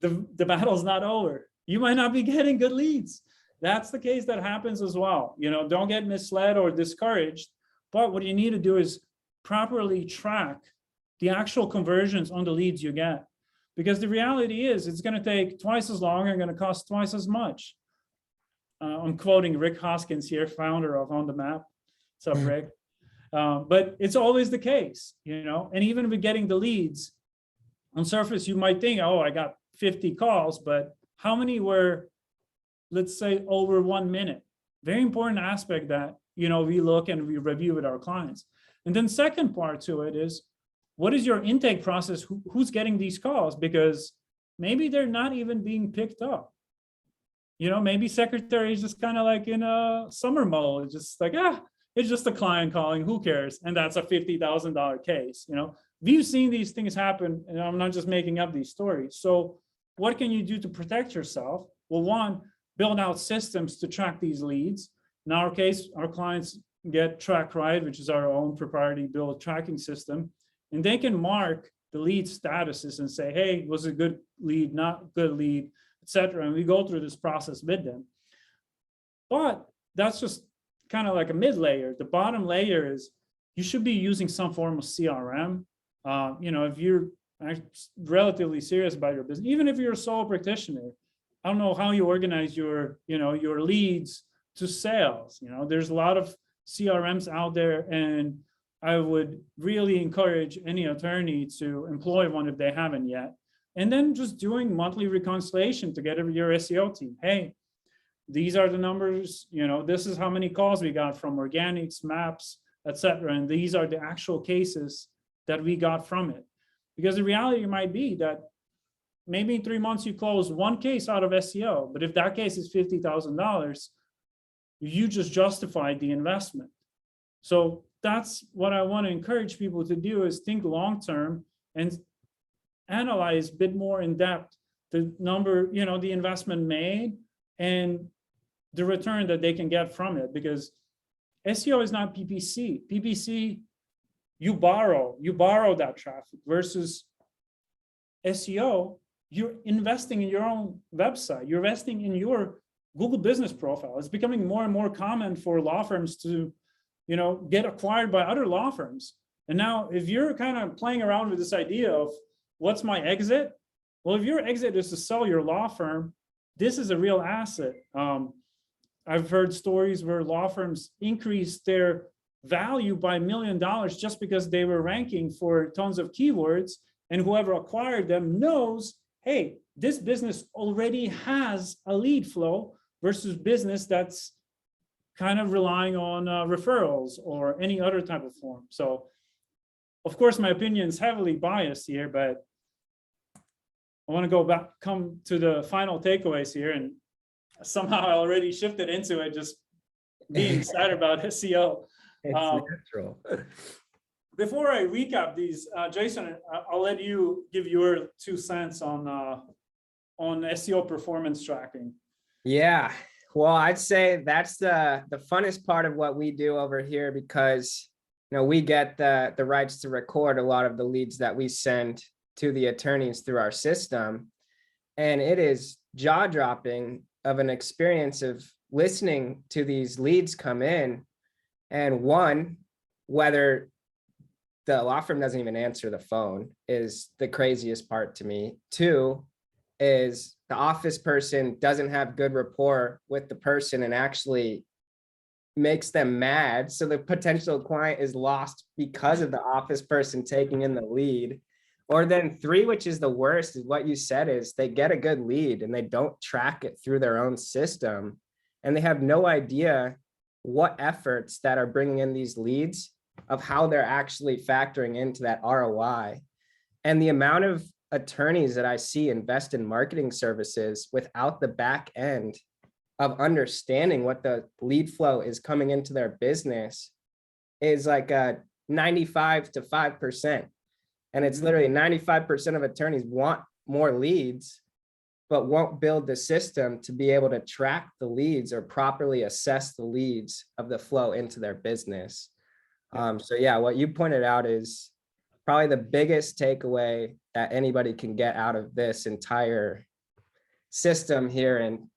The battle's not over. You might not be getting good leads. That's the case that happens as well. Don't get misled or discouraged. But what you need to do is properly track the actual conversions on the leads you get. Because the reality is it's going to take twice as long and going to cost twice as much. I'm quoting Rick Hoskins here, founder of On the Map. What's up, Rick? But it's always the case, and even with getting the leads, on surface, you might think, oh, I got 50 calls, but how many were, let's say, over 1 minute? Very important aspect that, we look and we review with our clients. And then second part to it is, what is your intake process? Who's getting these calls? Because maybe they're not even being picked up. Maybe secretary is just kind of like in a summer mode. It's just like, it's just a client calling, who cares? And that's a $50,000 case. We've seen these things happen, and I'm not just making up these stories. So what can you do to protect yourself? Well, one, build out systems to track these leads. In our case, our clients get TrackRight, which is our own proprietary built tracking system, and they can mark the lead statuses and say, hey, was it good lead, not good lead, etc. And we go through this process with them. But that's just kind of like a mid layer. The bottom layer is you should be using some form of CRM. If you're relatively serious about your business, even if you're a sole practitioner, I don't know how you organize your leads to sales. There's a lot of CRMs out there, and I would really encourage any attorney to employ one if they haven't yet. And then just doing monthly reconciliation together with your SEO team. Hey, these are the numbers, this is how many calls we got from organics, maps, etc. And these are the actual cases that we got from it. Because the reality might be that maybe in 3 months you close one case out of SEO, but if that case is $50,000, you just justified the investment. So that's what I want to encourage people to do, is think long-term and analyze a bit more in depth the number, the investment made and the return that they can get from it. Because SEO is not PPC. PPC, you borrow that traffic, versus SEO, you're investing in your own website. You're investing in your Google business profile. It's becoming more and more common for law firms to, get acquired by other law firms. And now if you're kind of playing around with this idea of what's my exit? Well, if your exit is to sell your law firm, this is a real asset. I've heard stories where law firms increased their value by $1 million just because they were ranking for tons of keywords, and whoever acquired them knows, hey, this business already has a lead flow versus business that's kind of relying on referrals or any other type of form. So, of course, my opinion is heavily biased here, but I want to come to the final takeaways here, and somehow I already shifted into it, just being excited about SEO. It's natural. Before I recap these, Jason, I'll let you give your 2 cents on SEO performance tracking. Yeah, well, I'd say that's the funnest part of what we do over here, because we get the rights to record a lot of the leads that we send to the attorneys through our system. And it is jaw-dropping of an experience of listening to these leads come in. And one, whether the law firm doesn't even answer the phone is the craziest part to me. Two is the office person doesn't have good rapport with the person and actually makes them mad. So the potential client is lost because of the office person taking in the lead. Or then three, which is the worst, is what you said, is they get a good lead and they don't track it through their own system. And they have no idea what efforts that are bringing in these leads of how they're actually factoring into that ROI. And the amount of attorneys that I see invest in marketing services without the back end of understanding what the lead flow is coming into their business is like a 95 to 5%. And it's literally 95% of attorneys want more leads, but won't build the system to be able to track the leads or properly assess the leads of the flow into their business. So yeah, what you pointed out is probably the biggest takeaway that anybody can get out of this entire system here. And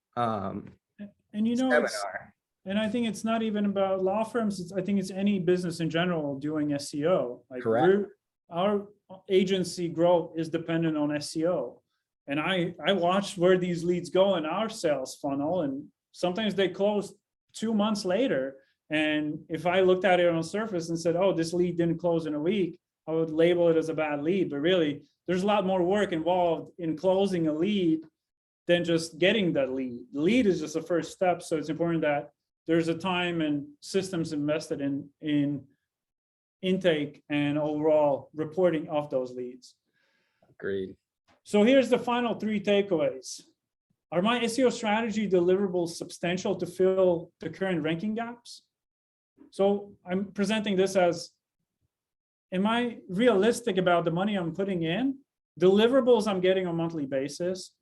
you know, seminar. And I think it's not even about law firms. I think it's any business in general doing SEO. Like Correct. Our agency growth is dependent on SEO. And I watched where these leads go in our sales funnel, and sometimes they close 2 months later. And if I looked at it on the surface and said, oh, this lead didn't close in a week, I would label it as a bad lead. But really, there's a lot more work involved in closing a lead than just getting that lead. The lead is just the first step. So it's important that there's a time and systems invested in intake and overall reporting of those leads. Agreed. So here's the final 3 takeaways. Are my SEO strategy deliverables substantial to fill the current ranking gaps? So I'm presenting this as, am I realistic about the money I'm putting in, deliverables I'm getting on a monthly basis,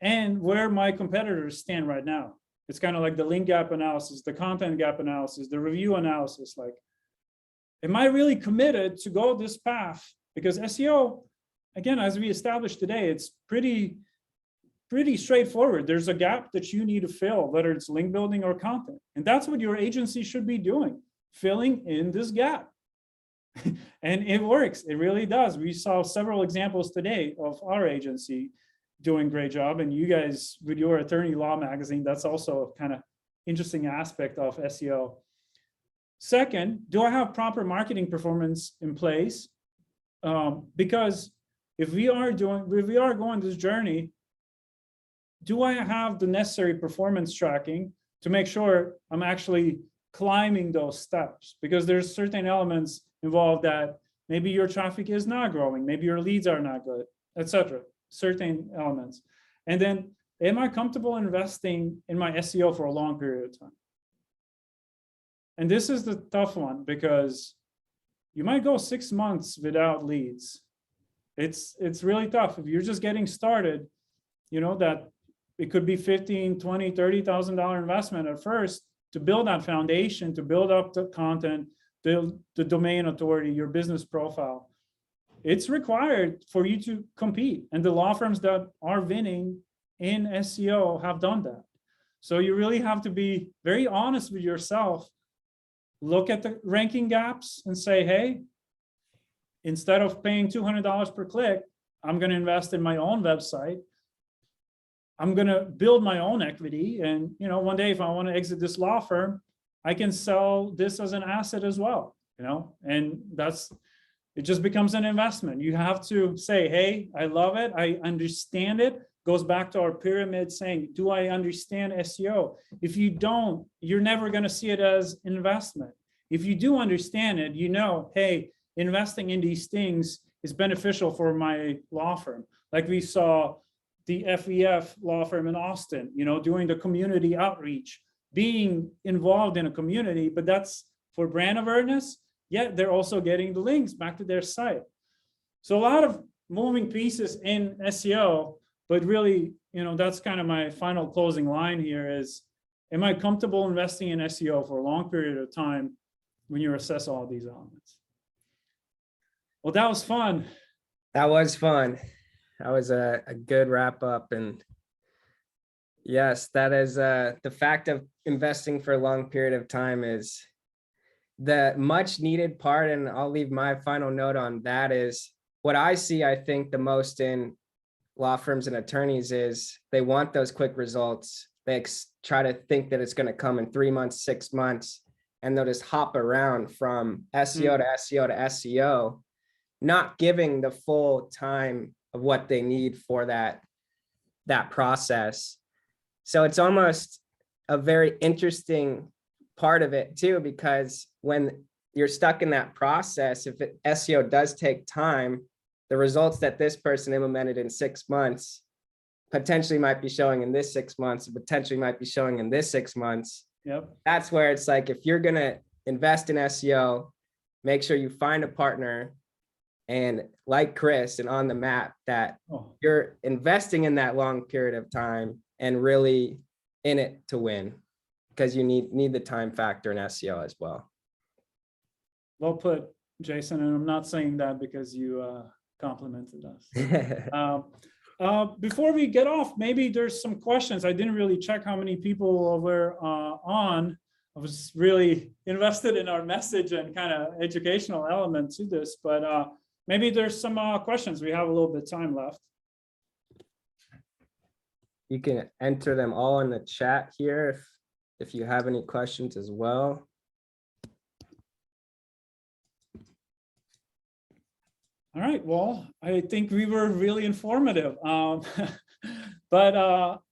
and where my competitors stand right now? It's kind of like the link gap analysis, the content gap analysis, the review analysis. Like, am I really committed to go this path? Because SEO, again, as we established today, it's pretty straightforward. There's a gap that you need to fill, whether it's link building or content. And that's what your agency should be doing, filling in this gap. And it works. It really does. We saw several examples today of our agency doing a great job. And you guys, with your Attorney Law magazine, that's also a kind of interesting aspect of SEO. Second, do I have proper marketing performance in place? Because if we are going this journey, do I have the necessary performance tracking to make sure I'm actually climbing those steps? Because there's certain elements involved that maybe your traffic is not growing, maybe your leads are not good, etc. Certain elements. And then, am I comfortable investing in my SEO for a long period of time? And this is the tough one, because you might go 6 months without leads. It's really tough. If you're just getting started, you know that it could be $15,000, $20,000, $30,000 investment at first to build that foundation, to build up the content, the domain authority, your business profile. It's required for you to compete. And the law firms that are winning in SEO have done that. So you really have to be very honest with yourself. Look at the ranking gaps and say, hey, instead of paying $200 per click, I'm going to invest in my own website. I'm going to build my own equity. And, you know, one day if I want to exit this law firm, I can sell this as an asset as well, you know, and it just becomes an investment. You have to say, hey, I love it. I understand it. Goes back to our pyramid saying, do I understand SEO? If you don't, you're never going to see it as an investment. If you do understand it, you know, hey, investing in these things is beneficial for my law firm. Like we saw the FEF law firm in Austin, you know, doing the community outreach, being involved in a community, but that's for brand awareness. Yet they're also getting the links back to their site. So a lot of moving pieces in SEO, but really, you know, that's kind of my final closing line here is, am I comfortable investing in SEO for a long period of time when you assess all these elements? Well, that was fun. That was fun. That was a good wrap up. And yes, that is the fact of investing for a long period of time is the much needed part, and I'll leave my final note on that, is what I see, I think the most in law firms and attorneys is they want those quick results. They try to think that it's going to come in 3 months, 6 months, and they'll just hop around from SEO to SEO to SEO, not giving the full time of what they need for that process. So it's almost a very interesting part of it too, because when you're stuck in that process, if SEO does take time, the results that this person implemented in 6 months potentially might be showing in this 6 months, potentially might be showing in this 6 months. Yep. That's where it's like, if you're going to invest in SEO, make sure you find a partner, and like Chris and On the Map, that you're investing in that long period of time and really in it to win, because you need the time factor in SEO as well. Well put, Jason. And I'm not saying that because you complimented us. Before we get off, maybe there's some questions. I didn't really check how many people were on. I was really invested in our message and kind of educational element to this, but maybe there's some questions. We have a little bit of time left. You can enter them all in the chat here if you have any questions as well. All right, well, I think we were really informative, but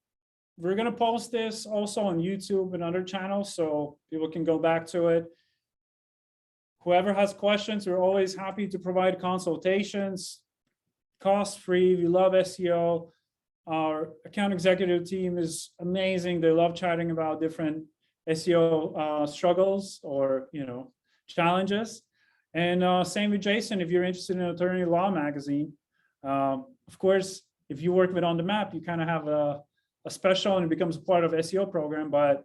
we're going to post this also on YouTube and other channels so people can go back to it. Whoever has questions, we're always happy to provide consultations, cost-free. We love SEO. Our account executive team is amazing. They love chatting about different SEO struggles or, challenges. And same with Jason, if you're interested in Attorney Law Magazine. Of course, if you work with On the Map, you kind of have a special and it becomes a part of SEO program, but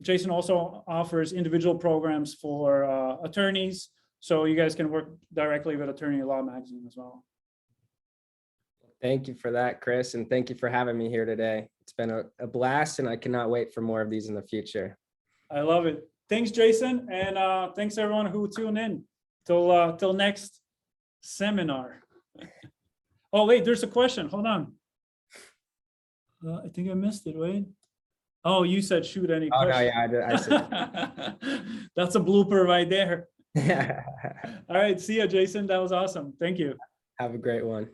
Jason also offers individual programs for attorneys. So you guys can work directly with Attorney Law Magazine as well. Thank you for that, Chris. And thank you for having me here today. It's been a blast, and I cannot wait for more of these in the future. I love it. Thanks, Jason. And thanks everyone who tuned in. Till next seminar. Oh, wait, there's a question. Hold on. I think I missed it. Wait. Oh, you said shoot any question. No, yeah, I said. That's a blooper right there. Yeah. All right. See you, Jason. That was awesome. Thank you. Have a great one.